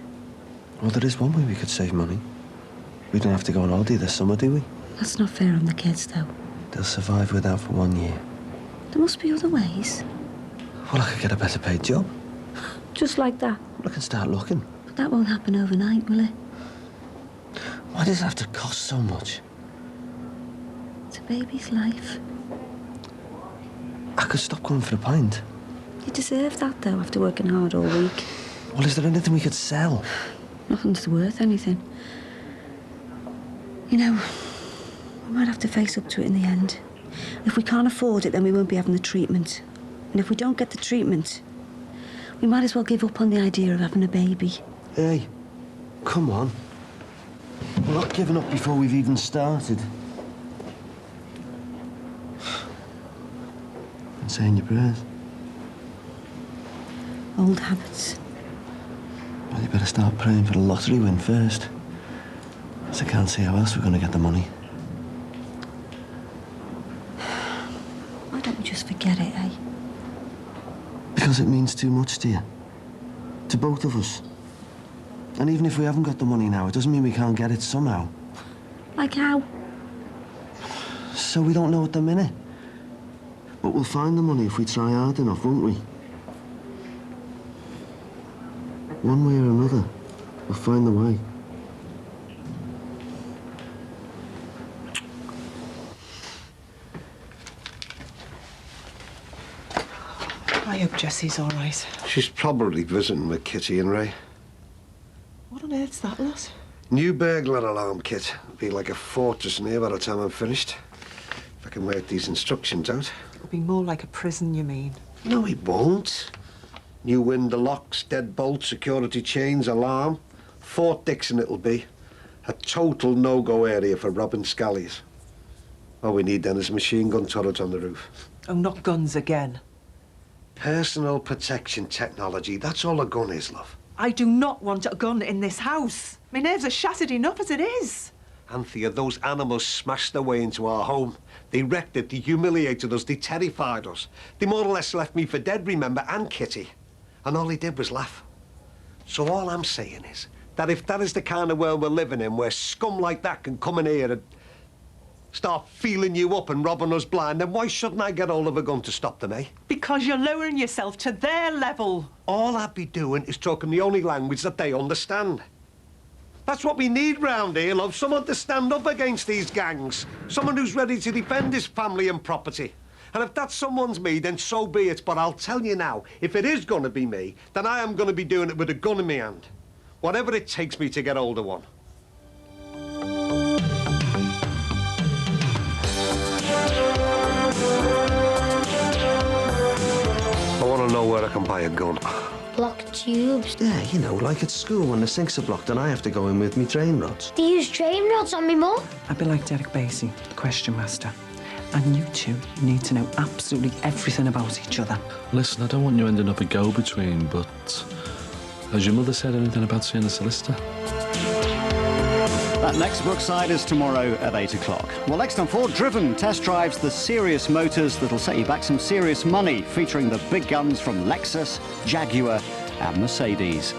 Well, there is one way we could save money. We don't have to go on holiday this summer, do we? That's not fair on the kids, though. They'll survive without for 1 year. There must be other ways. Well, I could get a better paid job. Just like that. I can start looking. But that won't happen overnight, will it? Why does it have to cost so much? It's a baby's life. I could stop going for a pint. You deserve that, though, after working hard all week. Well, is there anything we could sell? Nothing's worth anything. You know, we might have to face up to it in the end. If we can't afford it, then we won't be having the treatment. And if we don't get the treatment, we might as well give up on the idea of having a baby. Hey, come on. We're not giving up before we've even started. And saying your prayers. Old habits. Well, you better start praying for the lottery win first. Because I can't see how else we're going to get the money. Why don't we just forget it, eh? Because it means too much to you. To both of us. And even if we haven't got the money now, it doesn't mean we can't get it somehow. Like how? So we don't know at the minute. But we'll find the money if we try hard enough, won't we? One way or another, we'll find the way. I hope Jessie's all right. She's probably visiting with Kitty and Ray. What on earth's that, lot? New burglar alarm kit. It'll be like a fortress in here by the time I'm finished. If I can work these instructions out. It'll be more like a prison, you mean? No, it won't. New window locks, deadbolt, security chains, alarm. Fort Dixon it'll be. A total no-go area for robbing scallies. All we need then is a machine gun turret on the roof. Oh, not guns again. Personal protection technology. That's all a gun is, love. I do not want a gun in this house. My nerves are shattered enough as it is. Anthea, those animals smashed their way into our home. They wrecked it, they humiliated us, they terrified us. They more or less left me for dead, remember, and Kitty. And all he did was laugh. So all I'm saying is that if that is the kind of world we're living in, where scum like that can come in here and start feeling you up and robbing us blind, then why shouldn't I get hold of a gun to stop them, eh? Because you're lowering yourself to their level. All I'd be doing is talking the only language that they understand. That's what we need round here, love. Someone to stand up against these gangs. Someone who's ready to defend his family and property. And if that someone's me, then so be it. But I'll tell you now, if it is going to be me, then I am going to be doing it with a gun in my hand. Whatever it takes me to get hold of one. I want to know where I can buy a gun. Block tubes. Yeah, you know, like at school when the sinks are blocked and I have to go in with me train rods. They use train rods on me, Mum. I'd be like Derek Basie, the question master. And you two need to know absolutely everything about each other. Listen, I don't want you ending up a go-between, but has your mother said anything about seeing a solicitor? That next Brookside is tomorrow at 8 o'clock. Well, Lexington Ford Driven test drives the serious motors that'll set you back some serious money, featuring the big guns from Lexus, Jaguar and Mercedes.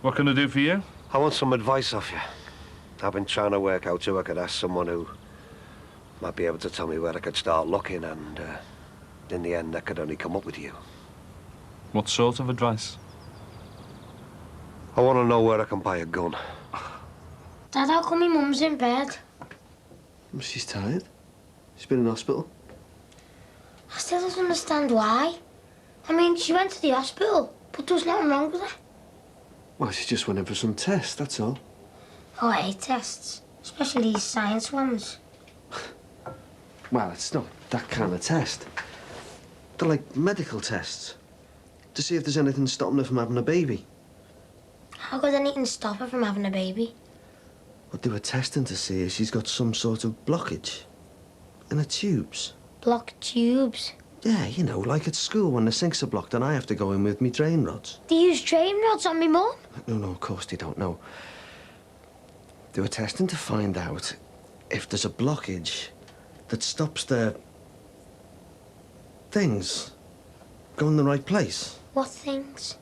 What can I do for you? I want some advice off you. I've been trying to work out who I could ask, someone who might be able to tell me where I could start looking, and in the end I could only come up with you. What sort of advice? I want to know where I can buy a gun. Dad, how come my mum's in bed? She's tired. She's been in hospital. I still don't understand why. I mean, she went to the hospital, but there's nothing wrong with her. Well, she just went in for some tests, that's all. Oh, I hate tests, especially these science ones. Well, it's not that kind of test. They're like medical tests. To see if there's anything stopping her from having a baby. How could anything stop her from having a baby? Well, they were testing to see if she's got some sort of blockage in her tubes. Blocked tubes? Yeah, you know, like at school when the sinks are blocked and I have to go in with me drain rods. They use drain rods on me mum? No, of course they don't know. They were testing to find out if there's a blockage that stops the things going the right place. What things?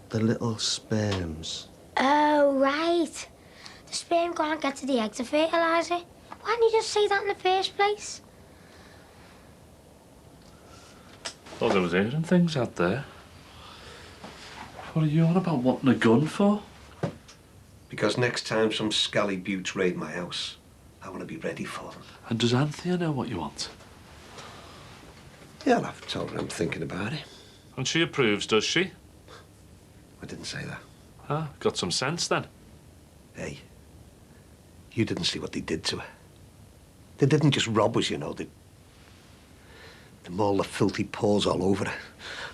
The little sperms. Oh, right. The sperm can't get to the egg to fertilise it. Why didn't you just say that in the first place? Well, there was hearing things out there. What are you on about wanting a gun for? Because next time some scally buttes raid my house, I want to be ready for them. And does Anthea know what you want? Yeah, I've told her I'm thinking about it. And she approves, does she? I didn't say that. Ah, got some sense then. Hey, you didn't see what they did to her. They didn't just rob us, you know. They mauled the filthy paws all over her.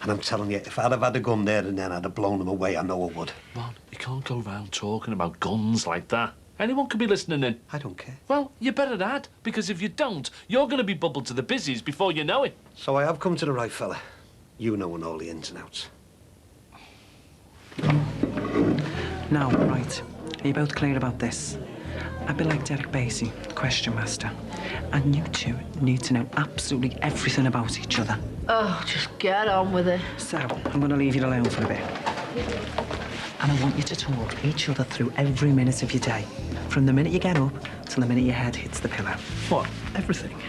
And I'm telling you, if I'd have had a gun there and then I'd have blown them away, I know I would. Ron, you can't go round talking about guns like that. Anyone could be listening in. I don't care. Well, you better add, because if you don't, you're going to be bubbled to the busies before you know it. So I have come to the right fella. You knowing all the ins and outs. Now, right. Are you both clear about this? I'd be like Derek Basie, the question master. And you two need to know absolutely everything about each other. Oh, just get on with it. So, I'm going to leave you alone for a bit. And I want you to talk each other through every minute of your day. From the minute you get up till the minute your head hits the pillow. What? Everything?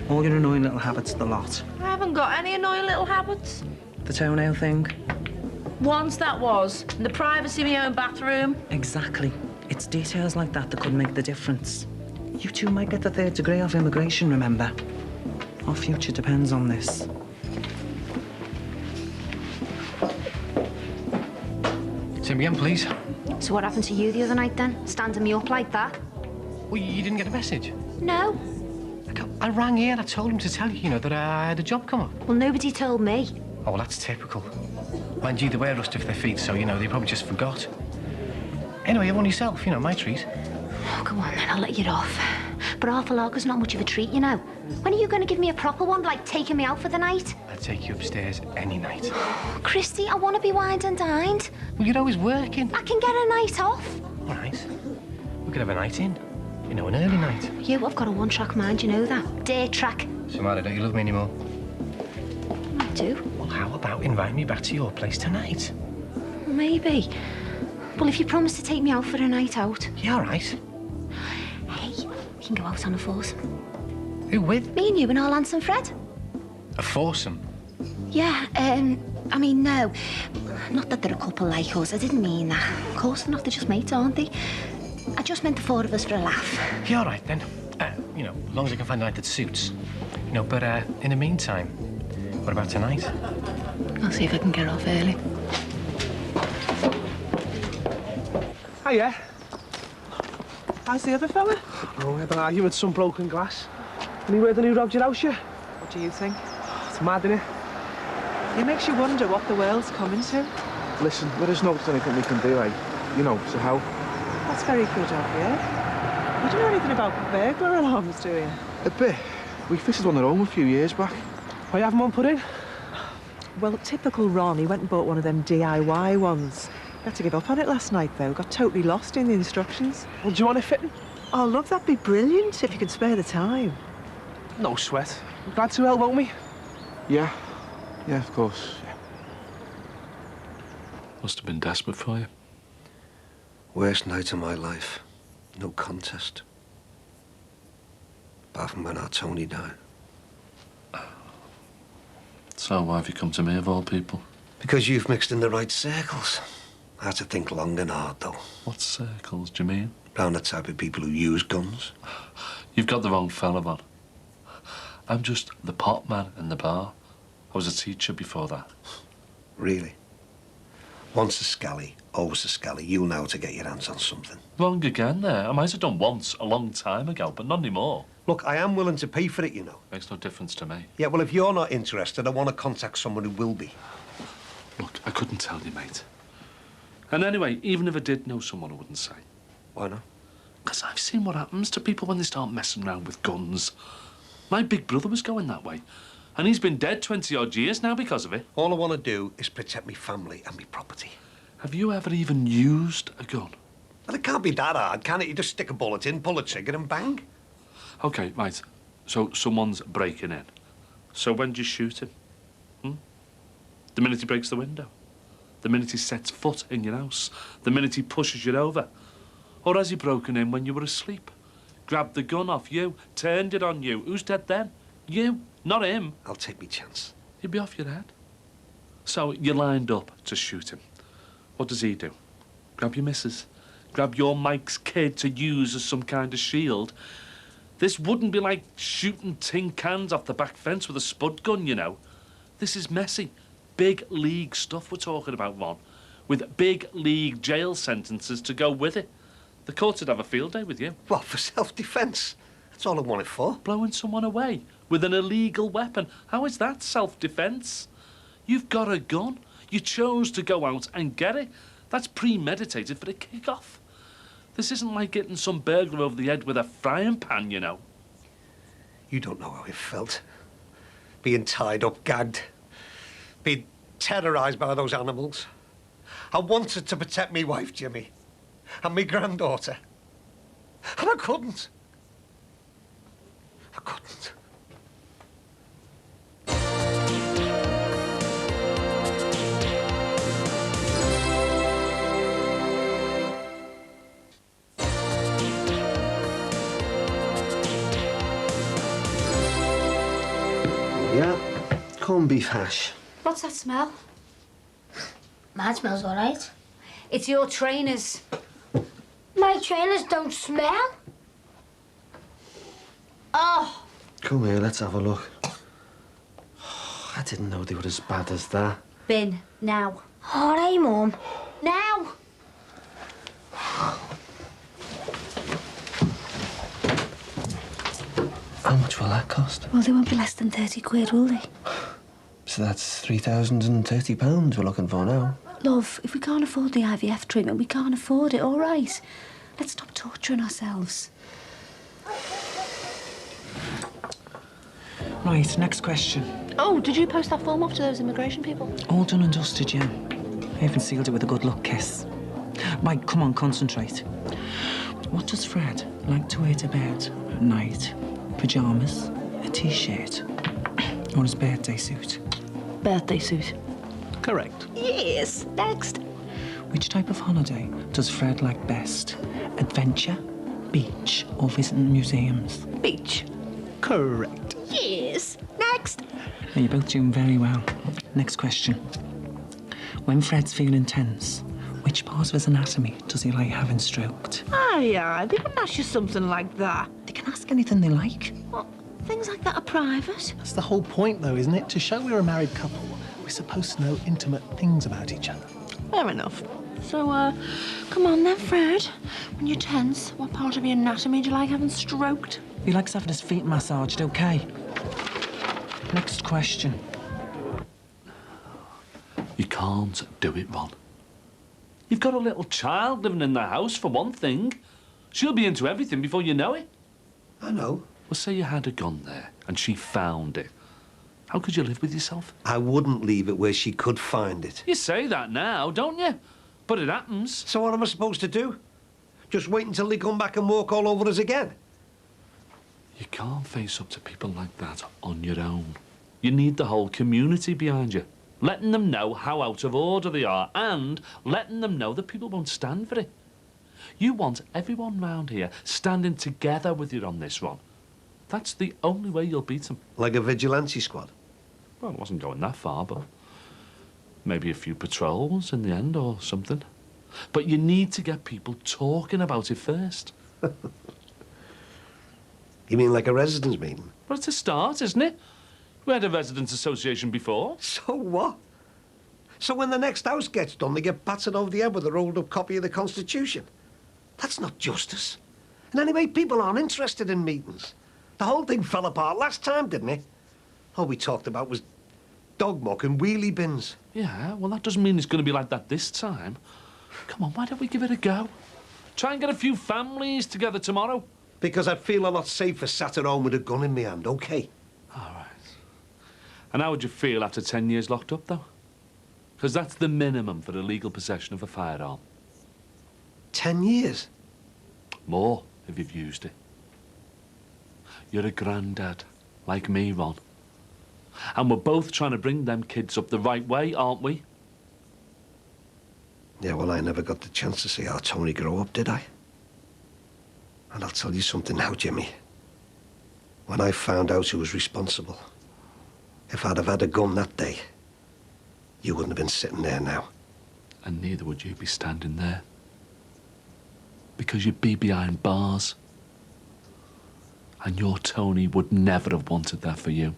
All your annoying little habits, the lot. I haven't got any annoying little habits. The toenail thing? Once that was, in the privacy of my own bathroom. Exactly. It's details like that that could make the difference. You two might get the 3rd degree off immigration, remember? Our future depends on this. Say me again, please. So what happened to you the other night then? Standing me up like that? Well, you didn't get a message? No. I rang here and I told him to tell you, you know, that I had a job come up. Well, nobody told me. Oh, well, that's typical. Mind you, they wear rust off their feet, so, you know, they probably just forgot. Anyway, you have one yourself, you know, my treat. Oh, go on then, I'll let you off. But half a lager's not much of a treat, you know. When are you going to give me a proper one, like taking me out for the night? I'd take you upstairs any night. Christy, I want to be wined and dined. Well, you're always working. I can get a night off. All right. We could have a night in. You know, an early night. You have got a one-track mind, you know that. Day track. So, Mara, don't you love me anymore? I do. Well, how about inviting me back to your place tonight? Maybe. Well, if you promise to take me out for a night out. Yeah, all right. Hey, we can go out on a foursome. Who with? Me and you and our Lance and Fred. A foursome? Yeah, I mean, no. Not that they're a couple like us. I didn't mean that. Of course they're not. They're just mates, aren't they? I just meant the 4 of us for a laugh. Yeah, all right, then. You know, as long as I can find a night that suits. You know, but in the meantime, what about tonight? I'll see if I can get off early. Hiya. How's the other fella? Oh, I had an argument with some broken glass. Any word on who robbed your house yet? What do you think? It's mad, innit? It makes you wonder what the world's coming to. Listen, there is no anything we can do, eh? You know, so how? That's very good of you. You don't know anything about burglar alarms, do you? A bit. We fitted one at home a few years back. Why you having one put in? Well, typical Ron, he went and bought one of them DIY ones. Had to give up on it last night, though. Got totally lost in the instructions. Well, do you want it fitting? Oh, look, that'd be brilliant if you could spare the time. No sweat. We're glad to help, won't we? Yeah. Yeah, of course. Yeah. Must have been desperate for you. Worst night of my life. No contest. Apart from when our Tony died. So why have you come to me, of all people? Because you've mixed in the right circles. I had to think long and hard, though. What circles do you mean? Round the type of people who use guns. You've got the wrong fella, man. I'm just the pot man in the bar. I was a teacher before that. Really? Once a scally, always a scally. You'll know how to get your hands on something. Wrong again there. I might have done once a long time ago, but not anymore. Look, I am willing to pay for it, you know. Makes no difference to me. Yeah, well, if you're not interested, I want to contact someone who will be. Look, I couldn't tell you, mate. And anyway, even if I did know someone, I wouldn't say. Why not? Because I've seen what happens to people when they start messing around with guns. My big brother was going that way. And he's been dead 20-odd years now because of it. All I want to do is protect me family and me property. Have you ever even used a gun? Well, it can't be that hard, can it? You just stick a bullet in, pull a trigger and bang. OK, right. So someone's breaking in. So when do you shoot him? The minute he breaks the window? The minute he sets foot in your house? The minute he pushes you over? Or has he broken in when you were asleep? Grabbed the gun off you, turned it on you. Who's dead then? You, not him. I'll take me chance. He'd be off your head. So you lined up to shoot him. What does he do? Grab your missus. Grab your Mike's kid to use as some kind of shield. This wouldn't be like shooting tin cans off the back fence with a spud gun, you know. This is messy. Big league stuff we're talking about, Ron. With big league jail sentences to go with it. The courts would have a field day with you. What, for self-defence? That's all I want it for. Blowing someone away with an illegal weapon. How is that self-defence? You've got a gun. You chose to go out and get it. That's premeditated for the kick-off. This isn't like getting some burglar over the head with a frying pan, you know. You don't know how it felt. Being tied up, gagged. Being terrorised by those animals. I wanted to protect me wife, Jimmy. And me granddaughter. And I couldn't. I couldn't. Yeah, corned beef hash. What's that smell? Mine smells all right. It's your trainers. My trainers don't smell. Oh. Come here, let's have a look. I didn't know they were as bad as that. Bin, now. All right, Mum. Now! How much will that cost? Well, they won't be less than 30 quid, will they? So that's £3,030 we're looking for now. Love, if we can't afford the IVF treatment, we can't afford it, all right? Let's stop torturing ourselves. Right, next question. Oh, did you post that form off to those immigration people? All done and dusted, yeah. I even sealed it with a good luck kiss. Right, come on, concentrate. What does Fred like to wear to bed at night? Pyjamas, a T-shirt, or his birthday suit? Birthday suit. Correct. Yes. Next. Which type of holiday does Fred like best? Adventure, beach, or visiting museums? Beach. Correct. Yes. Next. Now, you're both doing very well. Next question. When Fred's feeling tense, which part of his anatomy does he like having stroked? Aye, they wouldn't ask you something like that. They can ask anything they like. Well, things like that are private. That's the whole point, though, isn't it? To show we're a married couple, we're supposed to know intimate things about each other. Fair enough. So, come on then, Fred. When you're tense, what part of your anatomy do you like having stroked? He likes having his feet massaged, okay? Next question. You can't do it, Ron. You've got a little child living in the house, for one thing. She'll be into everything before you know it. I know. Well, say you had a gun there and she found it. How could you live with yourself? I wouldn't leave it where she could find it. You say that now, don't you? But it happens. So what am I supposed to do? Just wait until they come back and walk all over us again? You can't face up to people like that on your own. You need the whole community behind you. Letting them know how out of order they are and letting them know that people won't stand for it. You want everyone round here standing together with you on this, Ron. That's the only way you'll beat them. Like a vigilante squad? Well, it wasn't going that far, but maybe a few patrols in the end or something. But you need to get people talking about it first. You mean like a residents' meeting? Well, it's a start, isn't it? We had a residents' association before. So what? So when the next house gets done, they get battered over the head with a rolled-up copy of the Constitution? That's not justice. And anyway, people aren't interested in meetings. The whole thing fell apart last time, didn't it? All we talked about was dog muck and wheelie bins. Yeah, well, that doesn't mean it's going to be like that this time. Come on, why don't we give it a go? Try and get a few families together tomorrow. Because I'd feel a lot safer sat at home with a gun in my hand, OK? All right. And how would you feel after 10 years locked up, though? Because that's the minimum for illegal possession of a firearm. 10 years? More, if you've used it. You're a granddad, like me, Ron. And we're both trying to bring them kids up the right way, aren't we? Yeah, well, I never got the chance to see our Tony grow up, did I? And I'll tell you something now, Jimmy. When I found out who was responsible, if I'd have had a gun that day, you wouldn't have been sitting there now. And neither would you be standing there. Because you'd be behind bars. And your Tony would never have wanted that for you.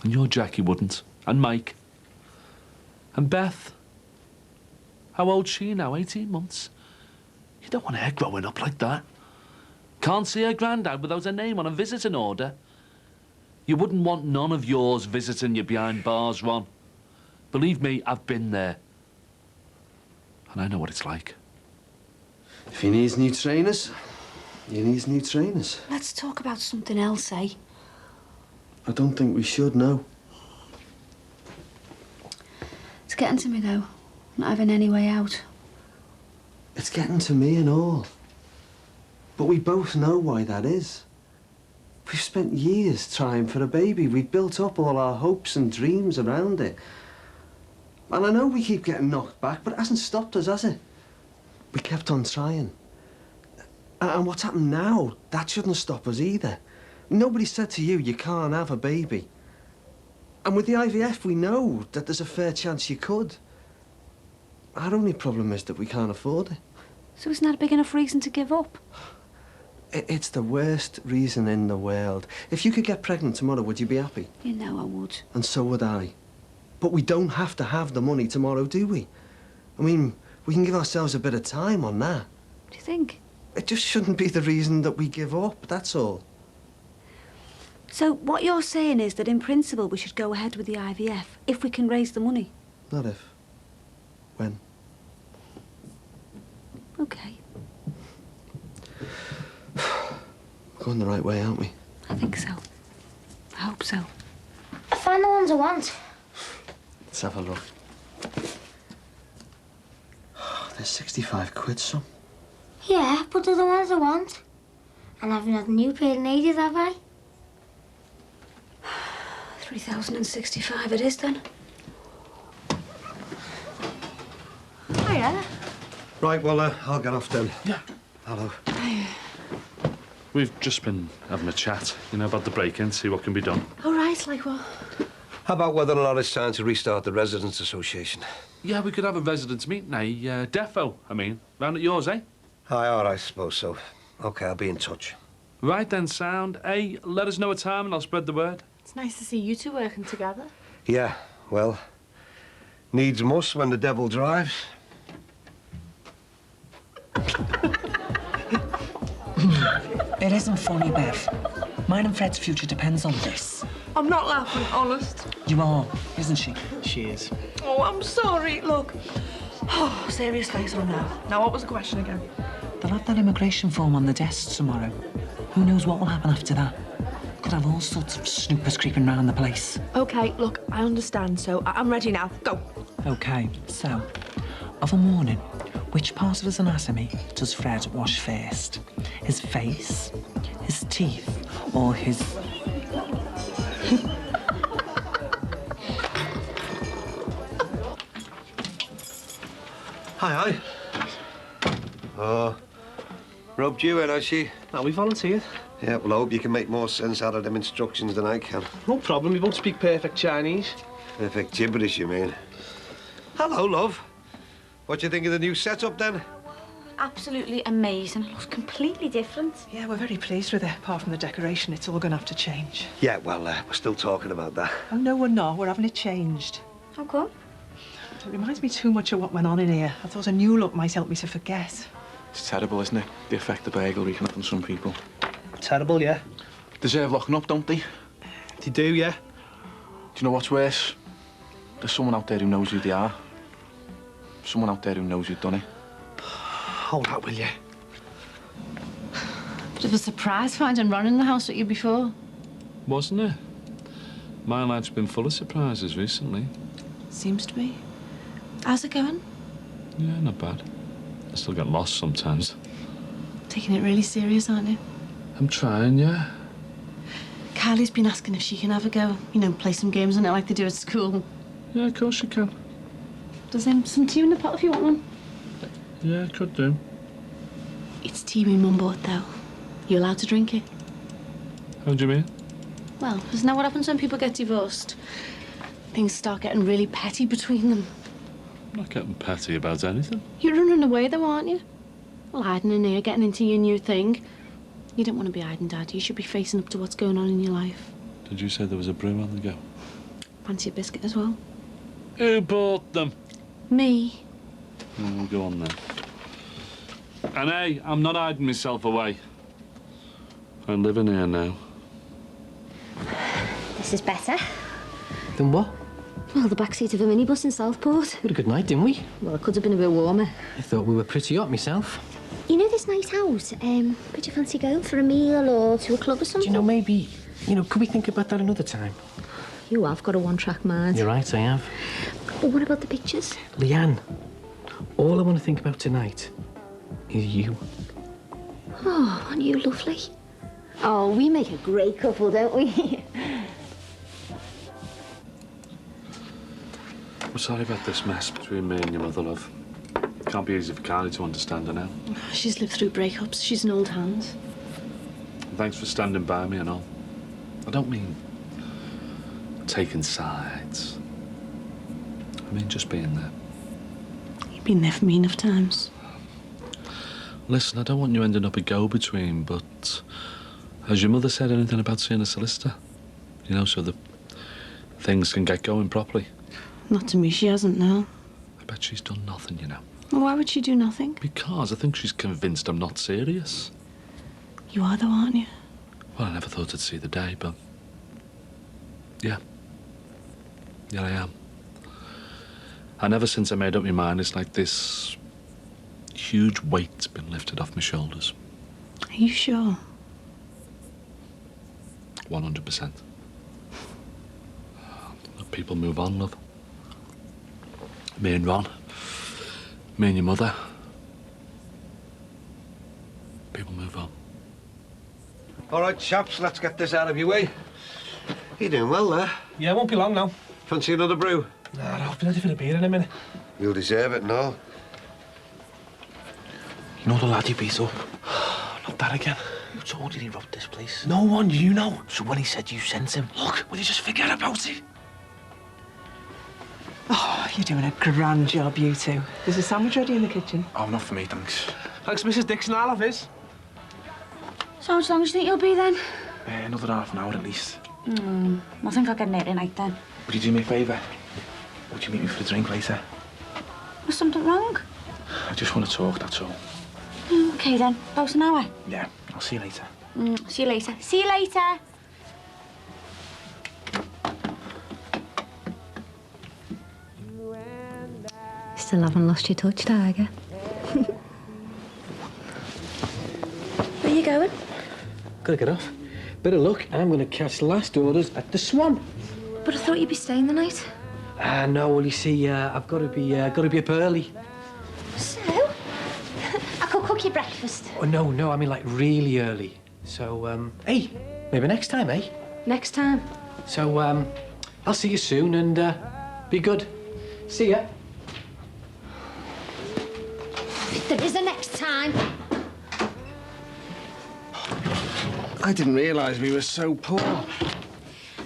And your Jackie wouldn't. And Mike. And Beth. How old's she now? 18 months? You don't want her growing up like that. Can't see her granddad without her name on a visiting order. You wouldn't want none of yours visiting you behind bars, Ron. Believe me, I've been there. And I know what it's like. If he needs new trainers, he needs new trainers. Let's talk about something else, eh? I don't think we should, no. It's getting to me, though. Not having any way out. It's getting to me and all. But we both know why that is. We've spent years trying for a baby. We've built up all our hopes and dreams around it. And I know we keep getting knocked back, but it hasn't stopped us, has it? We kept on trying. And what's happened now, that shouldn't stop us either. Nobody said to you, you can't have a baby. And with the IVF, we know that there's a fair chance you could. Our only problem is that we can't afford it. So it's not a big enough reason to give up? It's the worst reason in the world. If you could get pregnant tomorrow, would you be happy? You know I would. And so would I. But we don't have to have the money tomorrow, do we? I mean, we can give ourselves a bit of time on that. Do you think? It just shouldn't be the reason that we give up, that's all. So what you're saying is that in principle we should go ahead with the IVF if we can raise the money? Not if. When? Okay. We're going the right way, aren't we? I think so. I hope so. I found the ones I want. Let's have a look. There's 65 quid, son. Yeah, but they're the ones I want. And I haven't had a new pair in ages, have I? 3,065 it is, then. Hiya. Right, well, I'll get off then. Yeah. Hello. We've just been having a chat, you know, about the break-in, see what can be done. All right, like what? How about whether or not it's time to restart the Residents' Association? Yeah, we could have a residents' meeting, defo, round at yours, eh? Aye, all right, I suppose so. OK, I'll be in touch. Right then, sound. Hey, let us know a time and I'll spread the word. It's nice to see you two working together. Yeah, well, needs must when the devil drives. It isn't funny, Bev. Mine and Fred's future depends on this. I'm not laughing, honest. You are, isn't she? She is. Oh, I'm sorry. Look. Oh, serious face on now. Now, what was the question again? They'll have that immigration form on the desk tomorrow. Who knows what will happen after that? Could have all sorts of snoopers creeping round the place. OK, look, I understand, so I'm ready now. Go. OK, so, of a morning, which part of his anatomy does Fred wash first? His face, his teeth, or his... Hi. Oh, rubbed you in, has she? No, we volunteered. Yeah, well, I hope you can make more sense out of them instructions than I can. No problem, we won't speak perfect Chinese. Perfect gibberish, you mean? Hello, love. What do you think of the new setup, then? Absolutely amazing. It looks completely different. Yeah, we're very pleased with it. Apart from the decoration, it's all going to have to change. Yeah, well, we're still talking about that. Oh, no, we're not. We're having it changed. How come? It reminds me too much of what went on in here. I thought a new look might help me to forget. It's terrible, isn't it? The effect the burglary can have on some people. Terrible, yeah. Deserve locking up, don't they? They do, yeah. Do you know what's worse? There's someone out there who knows who they are. Someone out there who knows who've done it. Hold that, will you? Bit of a surprise finding Ron in the house with you before. Wasn't it? My life's been full of surprises recently. Seems to be. How's it going? Yeah, not bad. I still get lost sometimes. Taking it really serious, aren't you? I'm trying, yeah. Kylie's been asking if she can have a go. You know, play some games on it like they do at school. Yeah, of course you can. There's some tea in the pot if you want one. Yeah, could do. It's tea me mum bought, though. You allowed to drink it? How do you mean? Well, isn't that what happens when people get divorced? Things start getting really petty between them. I'm not getting petty about anything. You're running away, though, aren't you? Well, hiding in here, getting into your new thing. You don't want to be hiding, Dad. You should be facing up to what's going on in your life. Did you say there was a brew on the go? Fancy a biscuit as well? Who bought them? Me. Oh, go on then. And hey, I'm not hiding myself away. I'm living here now. This is better. Then what? Well, the backseat of a minibus in Southport. We had a good night, didn't we? Well, it could have been a bit warmer. I thought we were pretty hot myself. You know this night out? Could you fancy going for a meal or to a club or something? Do you know, maybe, could we think about that another time? You have got a one-track mind. You're right, I have. But what about the pictures? Leanne, all I want to think about tonight is you. Oh, aren't you lovely? Oh, we make a great couple, don't we? I'm sorry about this mess between me and your mother, love. Can't be easy for Kylie to understand her now. She's lived through breakups. She's an old hand. And thanks for standing by me and all. I don't mean taking sides. I mean just being there. You've been there for me enough times. Listen, I don't want you ending up a go-between, but has your mother said anything about seeing a solicitor? You know, so that things can get going properly? Not to me, she hasn't, no. I bet she's done nothing, you know. Well, why would she do nothing? Because I think she's convinced I'm not serious. You are, though, aren't you? Well, I never thought I'd see the day, but... yeah. Yeah, I am. And ever since I made up my mind, it's like this huge weight's been lifted off my shoulders. Are you sure? 100%. People move on, love. Me and Ron. Me and your mother. People move on. All right, chaps, let's get this out of your way. You're doing well there. Yeah, won't be long now. Fancy another brew? Nah, I'll be ready for the beer in a minute. You'll deserve it, no? You know the lad you beat up? Not that again. Who told you he robbed this place? No one, you know. So when he said you sent him, look, will you just forget about it? Oh, you're doing a grand job, you two. There's a sandwich ready in the kitchen. Oh, not for me, thanks. Thanks, Mrs. Dixon, I'll have his. So how long do you think you'll be then? Another half an hour at least. I think I'll get an early night then. Would you do me a favour? Would you meet me for a drink later? Was something wrong? I just want to talk, that's all. Okay then, about an hour. Yeah, I'll see you later. See you later. See you later. Still haven't lost your touch, Tiger. Where are you going? Gotta get off. Bit of luck, I'm gonna catch last orders at the Swan. But I thought you'd be staying the night. No, well, you see, I've got to be up early. So? I could cook you breakfast. Oh, no, I mean, like, really early. So, hey, maybe next time, eh? Next time. So, I'll see you soon and, be good. See ya. There is a next time. I didn't realise we were so poor.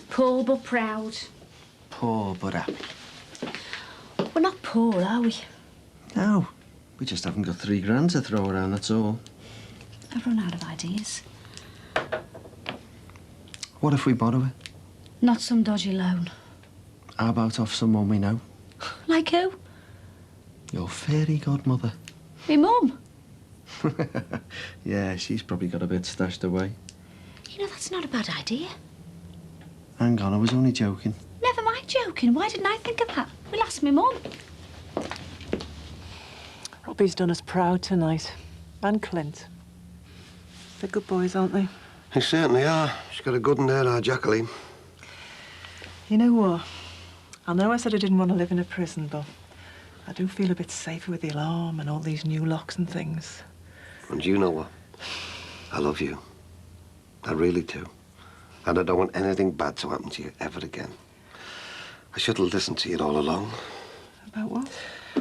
Poor but proud. Poor but happy. We're not poor, are we? No, we just haven't got £3 to throw around, that's all. I've run out of ideas. What if we borrow it? Not some dodgy loan. How about off someone we know? Like who? Your fairy godmother. Me mum. Yeah, she's probably got a bit stashed away. You know, that's not a bad idea. Hang on, I was only joking. Never mind joking. Why didn't I think of that? We'll ask me mum. Robbie's done us proud tonight. And Clint. They're good boys, aren't they? They certainly are. She's got a good one there, our Jacqueline. You know what? I know I said I didn't want to live in a prison, but I do feel a bit safer with the alarm and all these new locks and things. And you know what? I love you. I really do. And I don't want anything bad to happen to you ever again. I should have listened to you all along. About what?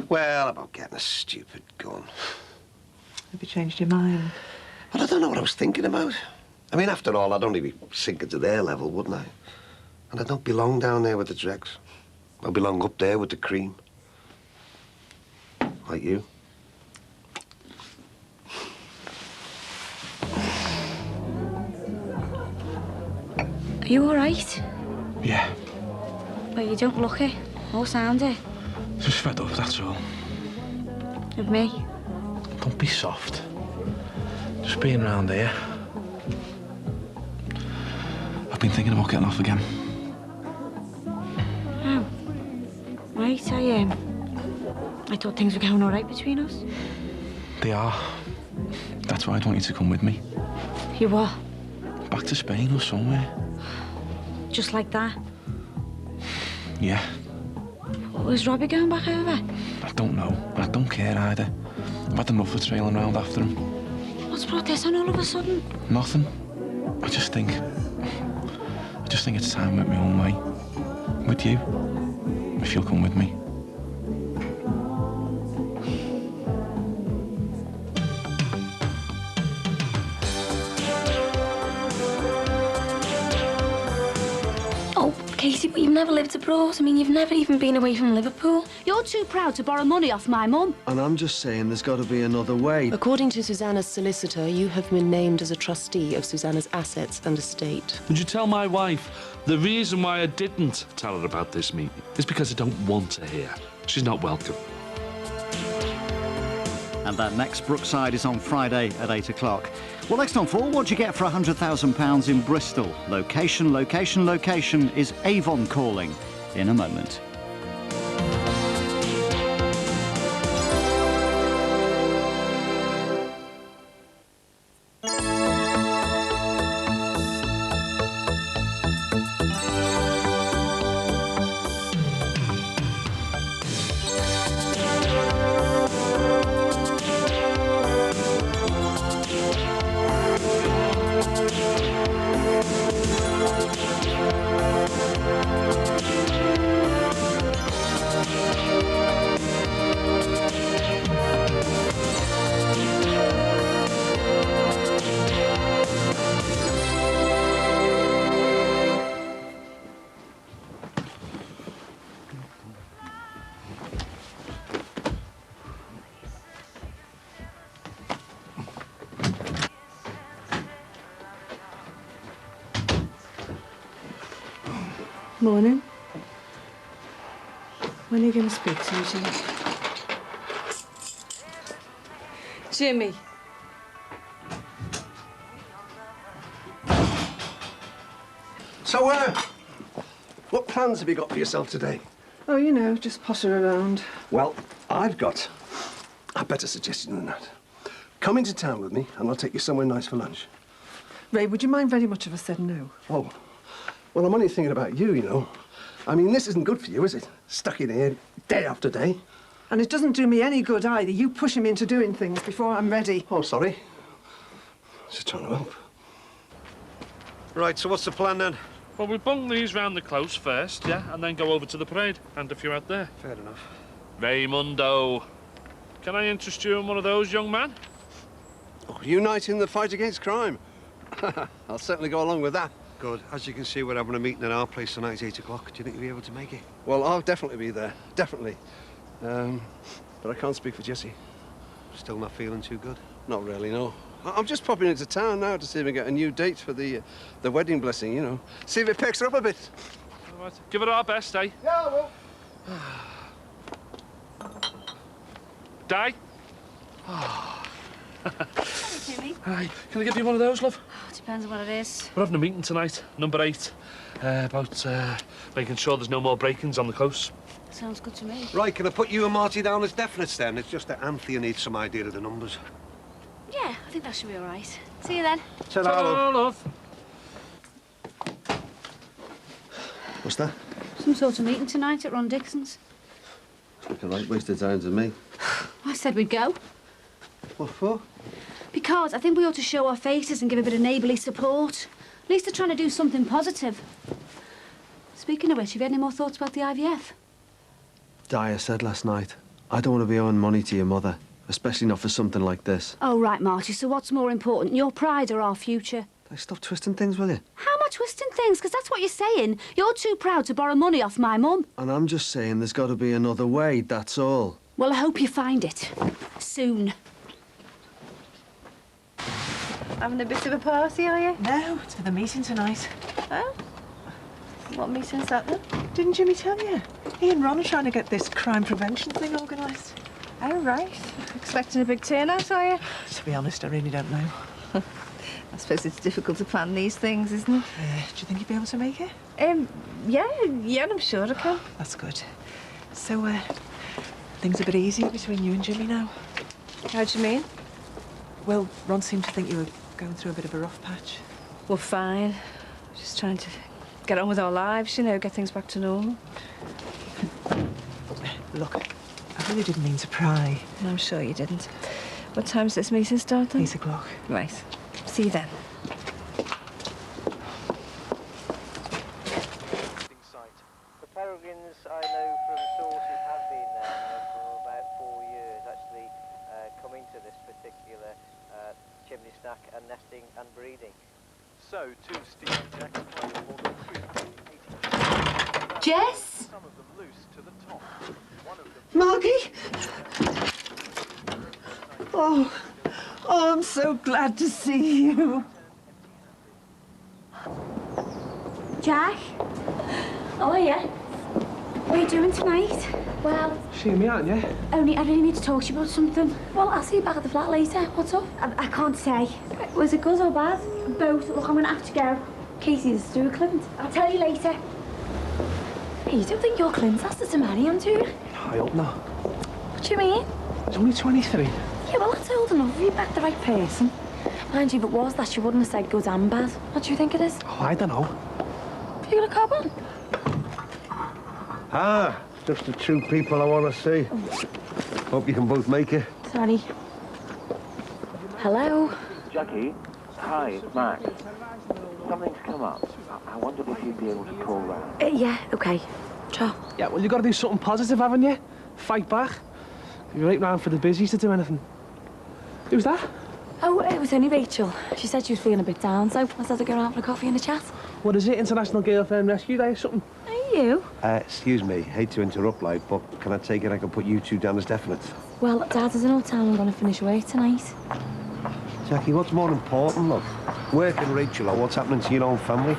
Well, about getting a stupid gun. Have you changed your mind? Well, I don't know what I was thinking about. I mean, after all, I'd only be sinking to their level, wouldn't I? And I don't belong down there with the dregs. I belong up there with the cream. Like you. Are you all right? Yeah, Well, you don't look it or sound it. just fed up, that's all. Of me. Don't be soft. Just being around here. I've been thinking about getting off again. Oh. Right, I thought things were going all right between us. They are. That's why I'd want you to come with me. You what? Back to Spain or somewhere. Just like that? Yeah. Was Robbie going back over? I don't know. I don't care either. I've had enough of trailing around after him. What's brought this on all of a sudden? Nothing. I just think it's time I went my own way. With you. If you'll come with me. Oh, Casey, but you've never lived abroad. I mean, you've never even been away from Liverpool. You're too proud to borrow money off my mum. And I'm just saying there's got to be another way. According to Susanna's solicitor, you have been named as a trustee of Susanna's assets and estate. Would you tell my wife the reason why I didn't tell her about this meeting is because I don't want her here. She's not welcome. And that next Brookside is on Friday at 8 o'clock. Well, next on 4, what do you get for £100,000 in Bristol? Location, location, location is Avon calling in a moment. Morning. When are you going to speak to me, Jimmy? Jimmy. So, what plans have you got for yourself today? Oh, you know, just potter around. Well, I've got a better suggestion than that. Come into town with me and I'll take you somewhere nice for lunch. Ray, would you mind very much if I said no? Oh, well, I'm only thinking about you, you know. I mean, this isn't good for you, is it? Stuck in here day after day. And it doesn't do me any good either. You pushing me into doing things before I'm ready. Oh, sorry. Just trying to help. Right, so what's the plan then? Well, we bung these round the close first, yeah, and then go over to the parade and a few out there. Fair enough. Raymundo, can I interest you in one of those, young man? Oh, uniting the fight against crime. I'll certainly go along with that. Good. As you can see, we're having a meeting at our place tonight at 8 o'clock. Do you think you'll be able to make it? Well, I'll definitely be there. Definitely. but I can't speak for Jessie. Still not feeling too good? Not really, no. I'm just popping into town now to see if we get a new date for the wedding blessing, you know. See if it picks her up a bit. All right. Give it our best, eh? Yeah, I will. Di? Jimmy. Hi. Can I give you one of those, love? Depends on what it is. We're having a meeting tonight, number 8, about making sure there's no more break-ins on the coast. Sounds good to me. Right, can I put you and Marty down as definites then? It's just that Anthea needs some idea of the numbers. Yeah, I think that should be all right. See you then. Ta-ra, love. What's that? Some sort of meeting tonight at Ron Dixon's. Like a right waste of time to me. I said we'd go. What for? Because I think we ought to show our faces and give a bit of neighbourly support. At least they're trying to do something positive. Speaking of which, have you had any more thoughts about the IVF? Di, I said last night, I don't want to be owing money to your mother, especially not for something like this. Oh, right, Marty. So what's more important, your pride or our future? Like, stop twisting things, will you? How am I twisting things? Because that's what you're saying. You're too proud to borrow money off my mum. And I'm just saying there's got to be another way, that's all. Well, I hope you find it. Soon. Having a bit of a party, are you? No, it's for the meeting tonight. Oh? What meeting's that then? Didn't Jimmy tell you? He and Ron are trying to get this crime prevention thing organised. Oh, right. Expecting a big turnout, are you? To be honest, I really don't know. I suppose it's difficult to plan these things, isn't it? Do you think you'd be able to make it? Yeah, I'm sure I can. That's good. So, things a bit easier between you and Jimmy now? How do you mean? Well, Ron seemed to think you were going through a bit of a rough patch. Well, fine. Just trying to get on with our lives, you know, get things back to normal. Look, I really didn't mean to pry. I'm sure you didn't. What time's this meeting start then? 8 o'clock. Right. See you then. The Peregrines, I know from sources, have been there now for about 4 years, actually coming to this particular chimney stack and nesting and breeding. So, two Steve Jack more than 380. Jess? Some of them loose to the top. One of them... Margie! Oh, I'm so glad to see you. Jack? Oh, yeah? What are you doing tonight? Well, Seeing me, aren't you? Only, I really need to talk to you about something. well, I'll see you back at the flat later. What's up? I can't say. Was it good or bad? Both. Look, I'm going to have to go. Casey's doing Clint. I'll tell you later. Hey, you don't think you're Clint's asked her to marry him, do you? I hope not. What do you mean? He's only 23. Yeah, well, that's old enough. You bet the right person. Mind you, if it was that, she wouldn't have said good and bad. What do you think it is? Oh, I don't know. Have you got a cop on? Ah, just the two people I want to see. Hope you can both make it. Sorry. Hello? Jackie, hi, it's Max. Something's come up. I wondered if you'd be able to call round. Yeah, OK. Sure. Yeah, well, you got to do something positive, haven't you? Fight back. You're right round for the busies to do anything. Who's that? Oh, it was only Rachel. She said she was feeling a bit down, so I said to go around for a coffee and a chat. What is it? International Girlfriend Rescue Day or something? Are you? Excuse me, hate to interrupt, like, but can I take it I can put you two down as definite? Well, Dad is in old town. I'm going to finish work tonight. Jackie, what's more important, look? Work and Rachel, or what's happening to your own family?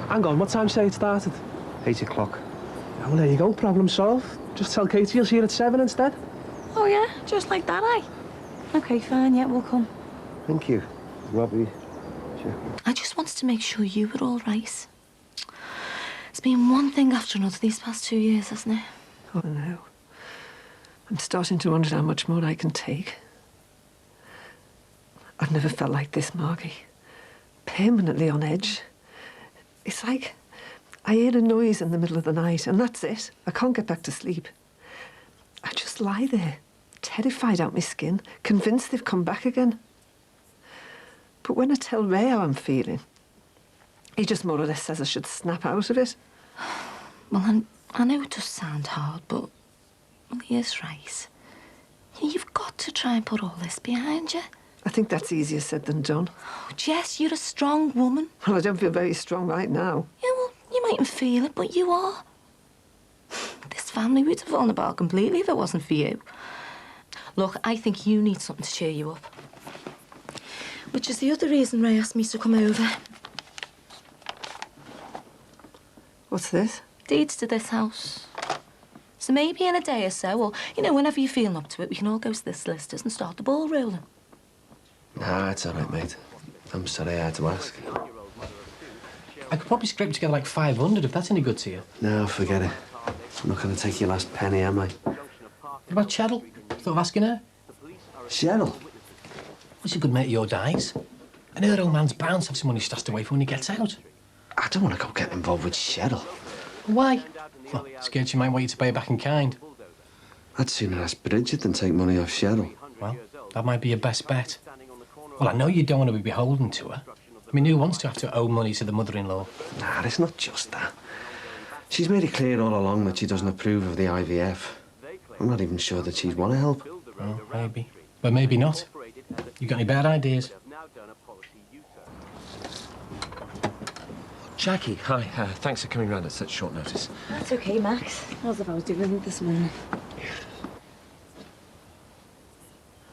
Hang on, what time did you say it started? 8 o'clock. Oh, well, there you go, problem solved. Just tell Katie you'll see her at 7 instead. Oh, yeah? Just like that, eh? OK, fine, yeah, we'll come. Thank you. Robbie, Jackie. I just wanted to make sure you were all right. It's been one thing after another these past 2 years, hasn't it? Oh, no. I'm starting to wonder how much more I can take. I've never felt like this, Margie. Permanently on edge. It's like I hear a noise in the middle of the night, and that's it. I can't get back to sleep. I just lie there, terrified out my skin, convinced they've come back again. But when I tell Ray how I'm feeling, he just more or less says I should snap out of it. Well, I know it does sound hard, but well, he is right. You've got to try and put all this behind you. I think that's easier said than done. Oh, Jess, you're a strong woman. Well, I don't feel very strong right now. Yeah, well, you mightn't feel it, but you are. This family would have fallen apart completely if it wasn't for you. Look, I think you need something to cheer you up. Which is the other reason Ray asked me to come over. What's this? Deeds to this house. So maybe in a day or so, or, you know, whenever you're feeling up to it, we can all go to the solicitors and start the ball rolling. Nah, it's all right, mate. I'm sorry I had to ask. I could probably scrape together like 500 if that's any good to you. No, forget it. I'm not going to take your last penny, am I? What about Cheryl? Thought of asking her? Cheryl? Well, she's a good mate of your Di's. I know that old man's bound to have some money stashed away for when he gets out. I don't want to go get involved with Cheryl. Why? Well, scared she might want you to pay her back in kind. I'd sooner ask Bridget than take money off Cheryl. Well, that might be your best bet. Well, I know you don't want to be beholden to her. I mean, who wants to have to owe money to the mother-in-law? Nah, it's not just that. She's made it clear all along that she doesn't approve of the IVF. I'm not even sure that she'd want to help. Well, maybe. But maybe not. You got any bad ideas? Jackie, hi. Thanks for coming round at such short notice. That's okay, Max. As if I was doing it this morning.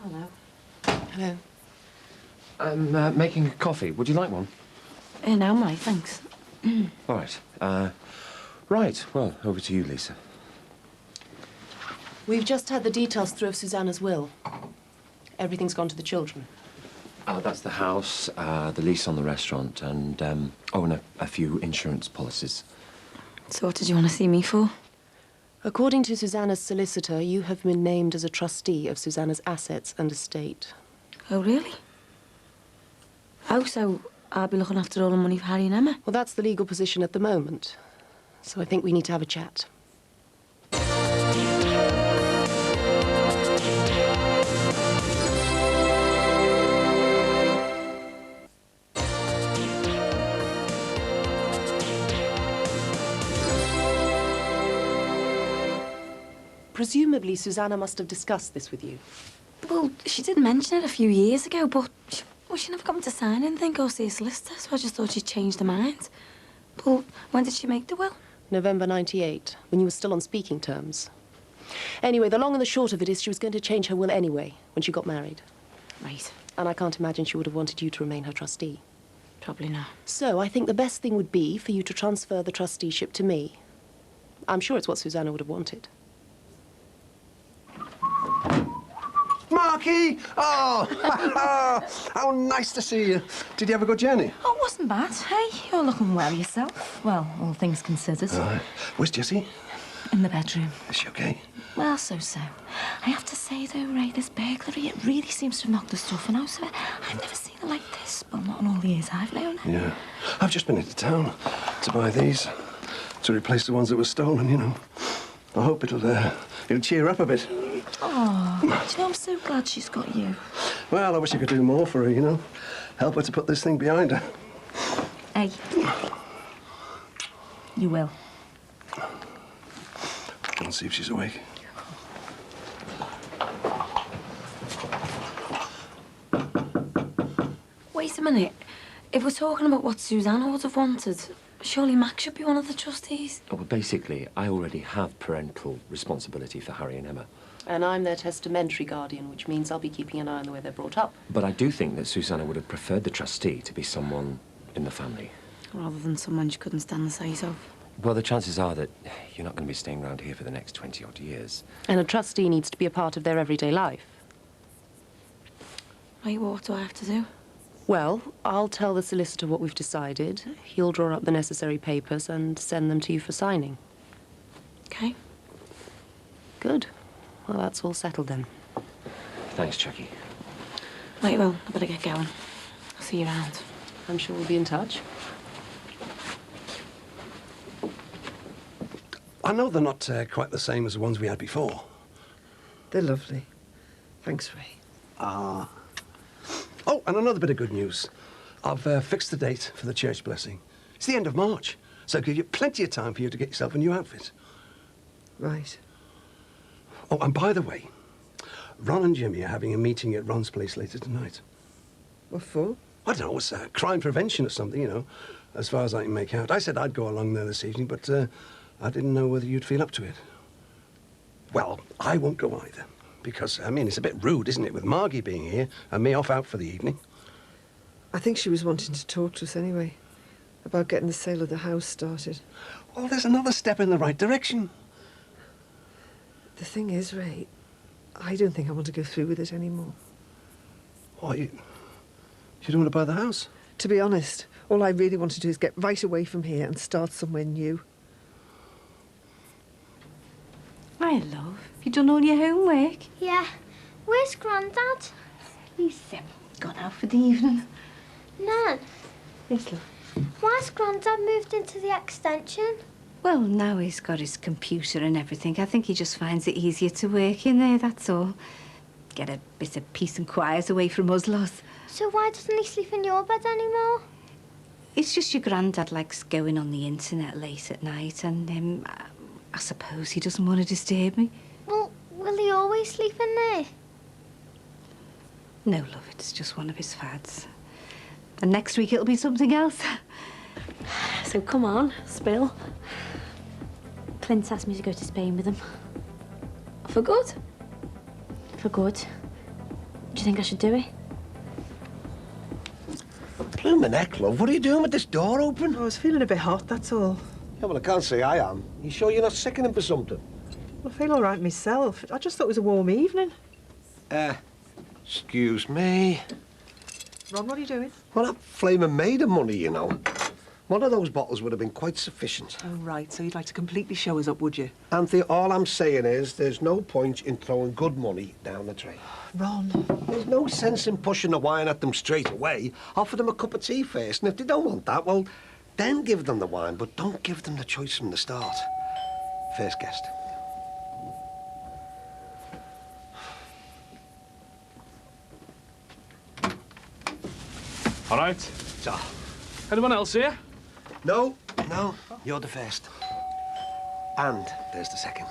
Hello. Hello. I'm making coffee. Would you like one? No, Mike, thanks. All right. Right. Well, over to you, Lisa. We've just had the details through of Susanna's will. Everything's gone to the children. That's the house, the lease on the restaurant, and, and a few insurance policies. So what did you want to see me for? According to Susanna's solicitor, you have been named as a trustee of Susanna's assets and estate. Oh, really? Oh, so I'll be looking after all the money for Harry and Emma? Well, that's the legal position at the moment. So I think we need to have a chat. Presumably, Susanna must have discussed this with you. Well, she did mention it a few years ago, but she never got me to sign anything or see a solicitor, so I just thought she'd changed her mind. But when did she make the will? November '98, when you were still on speaking terms. Anyway, the long and the short of it is she was going to change her will anyway, when she got married. Right. And I can't imagine she would have wanted you to remain her trustee. Probably not. So I think the best thing would be for you to transfer the trusteeship to me. I'm sure it's what Susanna would have wanted. Marky! Oh, how nice to see you. Did you have a good journey? Oh, it wasn't bad. Hey, you're looking well yourself. Well, all things considered. Where's Jessie? In the bedroom. Is she okay? Well, so-so. I have to say, though, Ray, this burglary, it really seems to have knocked the stuffing out of it. I've never seen it like this. Well, not in all the years I've known her. Yeah. I've just been into town to buy these, to replace the ones that were stolen, you know. I hope it'll cheer her up a bit. Oh, do you know, I'm so glad she's got you. Well, I wish I could do more for her, you know. Help her to put this thing behind her. Hey. You will. Go and see if she's awake. Wait a minute. If we're talking about what Susanna would have wanted, surely Max should be one of the trustees. Oh, well, basically, I already have parental responsibility for Harry and Emma. And I'm their testamentary guardian, which means I'll be keeping an eye on the way they're brought up. But I do think that Susanna would have preferred the trustee to be someone in the family. Rather than someone she couldn't stand the sight of. Well, the chances are that you're not going to be staying around here for the next 20-odd years. And a trustee needs to be a part of their everyday life. Wait, well, what do I have to do? Well, I'll tell the solicitor what we've decided. He'll draw up the necessary papers and send them to you for signing. Okay. Good. Well, that's all settled then. Thanks, Chucky. Right, well, I better get going. I'll see you around. I'm sure we'll be in touch. I know they're not quite the same as the ones we had before. They're lovely. Thanks, Ray. Ah. Oh, and another bit of good news. I've fixed the date for the church blessing. It's the end of March, so it'll give you plenty of time for you to get yourself a new outfit. Right. Oh, and by the way, Ron and Jimmy are having a meeting at Ron's place later tonight. What for? I don't know, it's crime prevention or something, you know, as far as I can make out. I said I'd go along there this evening, but I didn't know whether you'd feel up to it. Well, I won't go either. Because, I mean, it's a bit rude, isn't it, with Margie being here and me off out for the evening? I think she was wanting to talk to us anyway, about getting the sale of the house started. Well, there's another step in the right direction. The thing is, Ray, I don't think I want to go through with it anymore. What, you don't want to buy the house? To be honest, all I really want to do is get right away from here and start somewhere new. My love, have you done all your homework? Yeah. Where's Grandad? He's gone out for the evening. Nan, Yes, love. why's Grandad moved into the extension? Well, now he's got his computer and everything, I think he just finds it easier to work in there, that's all. Get a bit of peace and quiet away from us lot. So why doesn't he sleep in your bed anymore? It's just your granddad likes going on the internet late at night and I suppose he doesn't want to disturb me. Well, will he always sleep in there? No, love, it's just one of his fads. And next week it'll be something else. So come on, spill. Clint asked me to go to Spain with him. For good? For good. Do you think I should do it? Bloomin' heck, love. What are you doing with this door open? I was feeling a bit hot, that's all. Yeah, well, I can't say I am. You sure you're not sickening for something? I feel all right myself. I just thought it was a warm evening. Excuse me. Ron, what are you doing? Well, that flaming made of money, you know. One of those bottles would have been quite sufficient. Oh, right, so you'd like to completely show us up, would you? Anthony, all I'm saying is there's no point in throwing good money down the drain. Ron. There's no sense in pushing the wine at them straight away. Offer them a cup of tea first, and if they don't want that, well, then give them the wine, but don't give them the choice from the start. First guest. All right. So. Anyone else here? No, you're the first. And there's the second.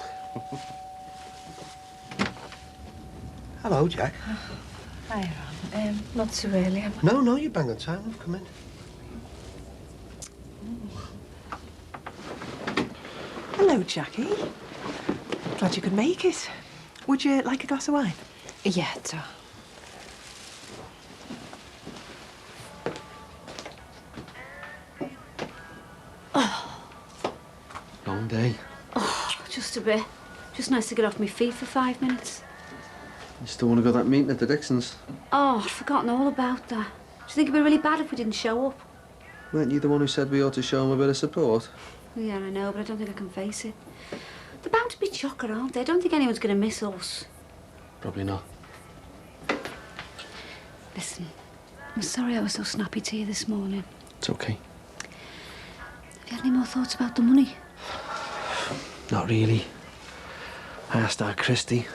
Hello, Jack. Hi, Ron. Not too early, am I? No, you bang on time. Come in. Hello, Jackie. Glad you could make it. Would you like a glass of wine? Yeah, duh. Long day. Oh, just a bit. Just nice to get off my feet for 5 minutes. You still want to go to that meeting at the Dixons? Oh, I'd forgotten all about that. Do you think it'd be really bad if we didn't show up? Weren't you the one who said we ought to show him a bit of support? Yeah, I know, but I don't think I can face it. They're bound to be chocker, aren't they? I don't think anyone's going to miss us. Probably not. Listen, I'm sorry I was so snappy to you this morning. It's okay. Have you had any more thoughts about the money? Not really. I asked our Christie.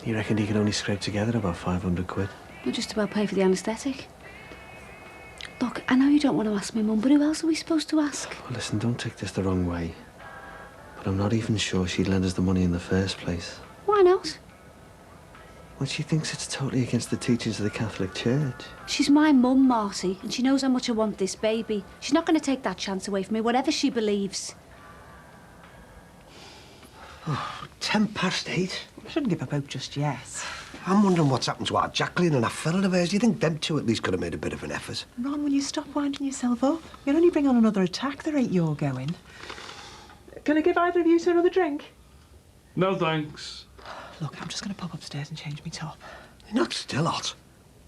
He reckoned he could only scrape together about 500 quid. We'll just about pay for the anaesthetic. Look, I know you don't want to ask me, Mum, but who else are we supposed to ask? Well, listen, don't take this the wrong way. But I'm not even sure she'd lend us the money in the first place. Why not? Well, she thinks it's totally against the teachings of the Catholic Church. She's my mum, Marty, and she knows how much I want this baby. She's not going to take that chance away from me, whatever she believes. Oh, 8:10. I shouldn't give up hope just yet. I'm wondering what's happened to our Jacqueline and that fella of hers. Do you think them two at least could have made a bit of an effort? Ron, will you stop winding yourself up? You'll only bring on another attack the rate you're going. Can I give either of you another drink? No, thanks. Look, I'm just going to pop upstairs and change my top. You're not still hot.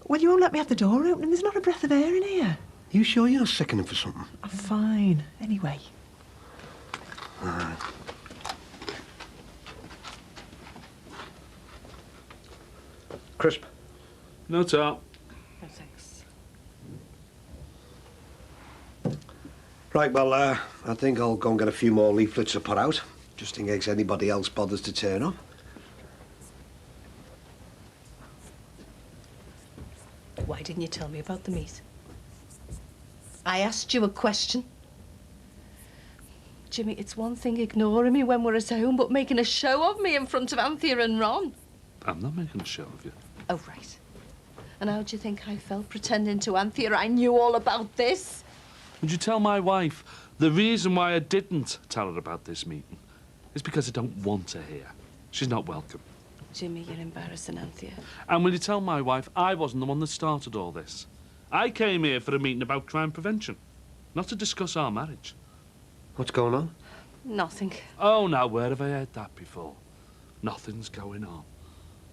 Well, you won't let me have the door open and there's not a breath of air in here. You sure you're not sickening for something? I'm fine. Anyway. All right. Crisp. No top. No, thanks. Right, well, I think I'll go and get a few more leaflets to put out, just in case anybody else bothers to turn up. Why didn't you tell me about the meet? I asked you a question. Jimmy, it's one thing ignoring me when we're at home, but making a show of me in front of Anthea and Ron. I'm not making a show of you. Oh, right. And how do you think I felt pretending to Anthea I knew all about this? Would you tell my wife the reason why I didn't tell her about this meeting is because I don't want her here. She's not welcome. Jimmy, you're embarrassing Anthea. And will you tell my wife I wasn't the one that started all this? I came here for a meeting about crime prevention, not to discuss our marriage. What's going on? Nothing. Oh, now, where have I heard that before? Nothing's going on.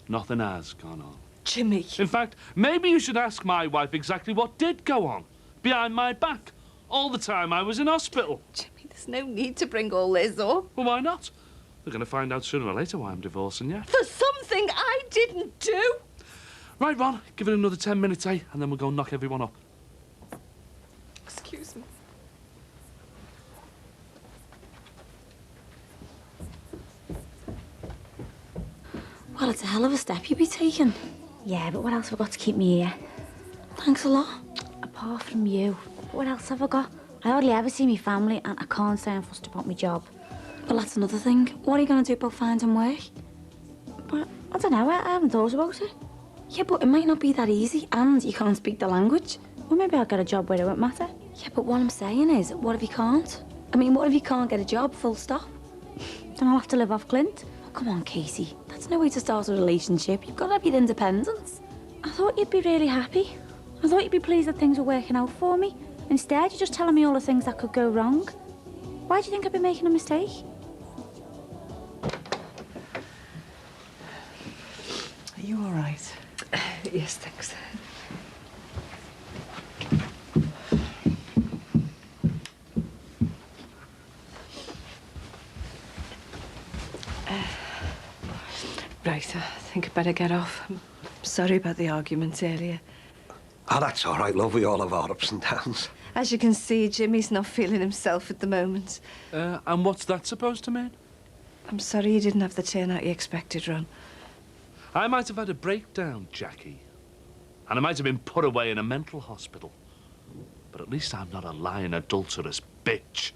Nothing has gone on. Jimmy. In fact, maybe you should ask my wife exactly what did go on behind my back all the time I was in hospital. Jimmy, there's no need to bring all this up. Well, why not? They're going to find out sooner or later why I'm divorcing you. For something I didn't do. Right, Ron, give it another 10 minutes, eh? And then we'll go and knock everyone up. Excuse me. Well, it's a hell of a step you'd be taking. Yeah, but what else have I got to keep me here? Thanks a lot. Apart from you, what else have I got? I hardly ever see my family and I can't say I'm fussed about my job. Well, that's another thing. What are you going to do about finding work? But I don't know, I haven't thought about it. Yeah, but it might not be that easy, and you can't speak the language. Well, maybe I'll get a job where it won't matter. Yeah, but what I'm saying is, what if you can't? I mean, what if you can't get a job, full stop? Then I'll have to live off Clint. Oh, come on, Casey. That's no way to start a relationship. You've got to have your independence. I thought you'd be really happy. I thought you'd be pleased that things were working out for me. Instead, you're just telling me all the things that could go wrong. Why do you think I've been making a mistake? Are you all right? Yes, thanks. Right, I think I'd better get off. I'm sorry about the argument earlier. Oh, that's all right, love. We all have our ups and downs. As you can see, Jimmy's not feeling himself at the moment. And what's that supposed to mean? I'm sorry you didn't have the turnout you expected, Ron. I might have had a breakdown, Jackie. And I might have been put away in a mental hospital. But at least I'm not a lying, adulterous bitch.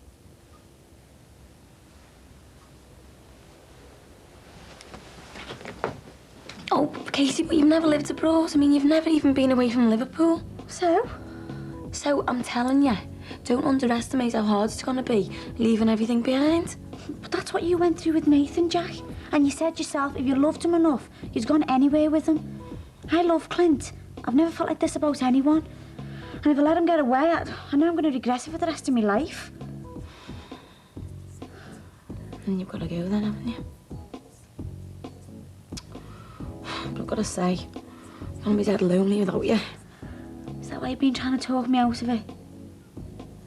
Oh, Casey, but you've never lived abroad. I mean, you've never even been away from Liverpool. So? So, I'm telling you, don't underestimate how hard it's going to be, leaving everything behind. But that's what you went through with Nathan, Jack. And you said yourself, if you loved him enough, you'd gone anywhere with him. I love Clint. I've never felt like this about anyone. And if I let him get away, I know I'm going to regret it for the rest of my life. And you've got to go then, haven't you? But I've got to say, I'm going to be dead lonely without you. Is that why you've been trying to talk me out of it?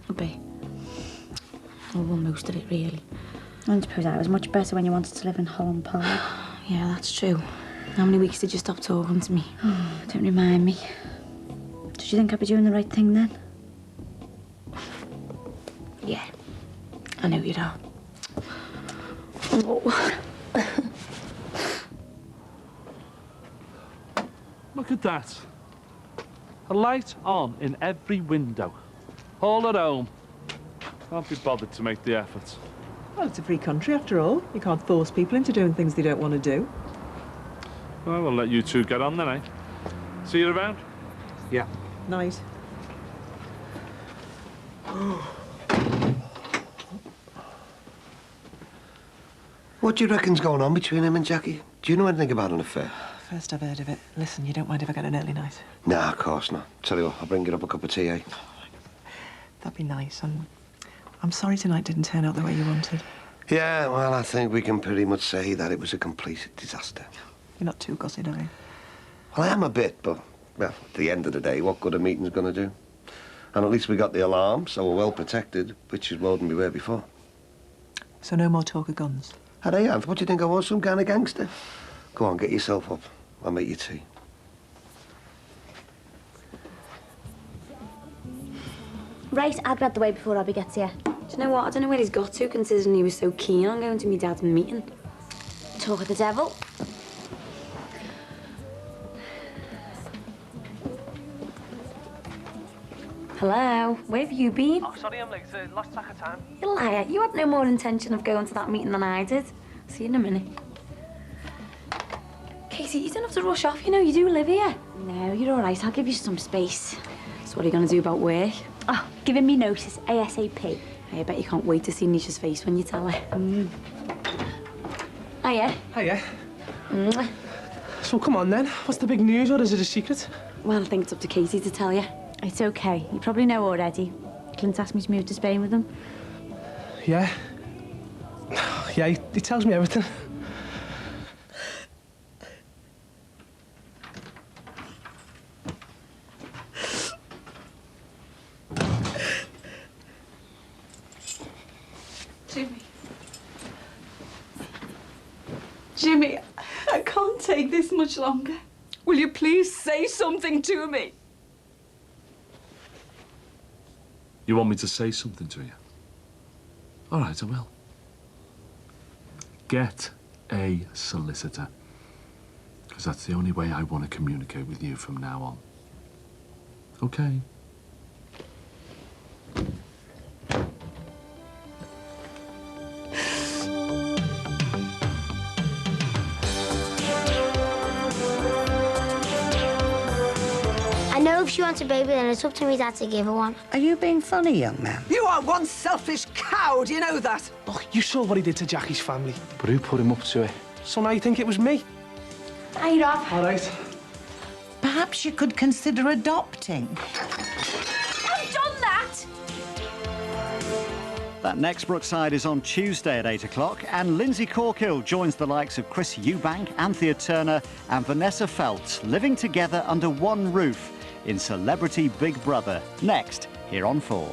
I'll be. Well, most of it, really. I suppose I was much better when you wanted to live in Holland Park. Yeah, that's true. How many weeks did you stop talking to me? Oh, don't remind me. Did you think I'd be doing the right thing then? Yeah, I know you are. Oh. Look at that. A light on in every window. All at home. Can't be bothered to make the effort. Well, it's a free country after all. You can't force people into doing things they don't want to do. Well, we'll let you two get on then, eh? See you around? Yeah. Night. What do you reckon's going on between him and Jackie? Do you know anything about an affair? First I've heard of it. Listen, you don't mind if I get an early night? Nah, of course not. Tell you what, I'll bring you up a cup of tea, eh? That'd be nice. I'm sorry tonight didn't turn out the way you wanted. Yeah, well, I think we can pretty much say that it was a complete disaster. You're not too gutted, are you? Well, I am a bit, but, well, at the end of the day, what good a meeting's going to do? And at least we got the alarm, so we're well protected, which is more than we were before. So no more talk of guns? Had I have? What do you think I was, some kind of gangster? Go on, get yourself up. I'll make you tea. Right, I'll grab the way before Robbie gets here. Do you know what? I don't know where he's got to, considering he was so keen on going to my dad's meeting. Talk of the devil. Hello, where have you been? Oh, sorry, I'm late. Lost track of time. You liar. You had no more intention of going to that meeting than I did. See you in a minute. Casey, you don't have to rush off. You know, you do live here. No, you're all right. I'll give you some space. So what are you going to do about work? Oh, giving me notice, ASAP. I bet you can't wait to see Nisha's face when you tell her. Hiya. Hiya. Mwah. So come on then, what's the big news, or is it a secret? Well, I think it's up to Katie to tell you. It's okay. You probably know already. Clint asked me to move to Spain with him. Yeah? Yeah, he tells me everything. Jimmy, I can't take this much longer. Will you please say something to me? You want me to say something to you? All right, I will. Get a solicitor. Because that's the only way I want to communicate with you from now on. Okay? I know if she wants a baby, then it's up to me, Dad, to give her one. Are you being funny, young man? You are one selfish cow, do you know that? Look, you saw what he did to Jackie's family. But who put him up to it? So now you think it was me? Hey, Rob. All right. Perhaps you could consider adopting. I've done that! That next Brookside is on Tuesday at 8 o'clock, and Lindsay Corkill joins the likes of Chris Eubank, Anthea Turner and Vanessa Feltz living together under one roof in Celebrity Big Brother, next here on 4.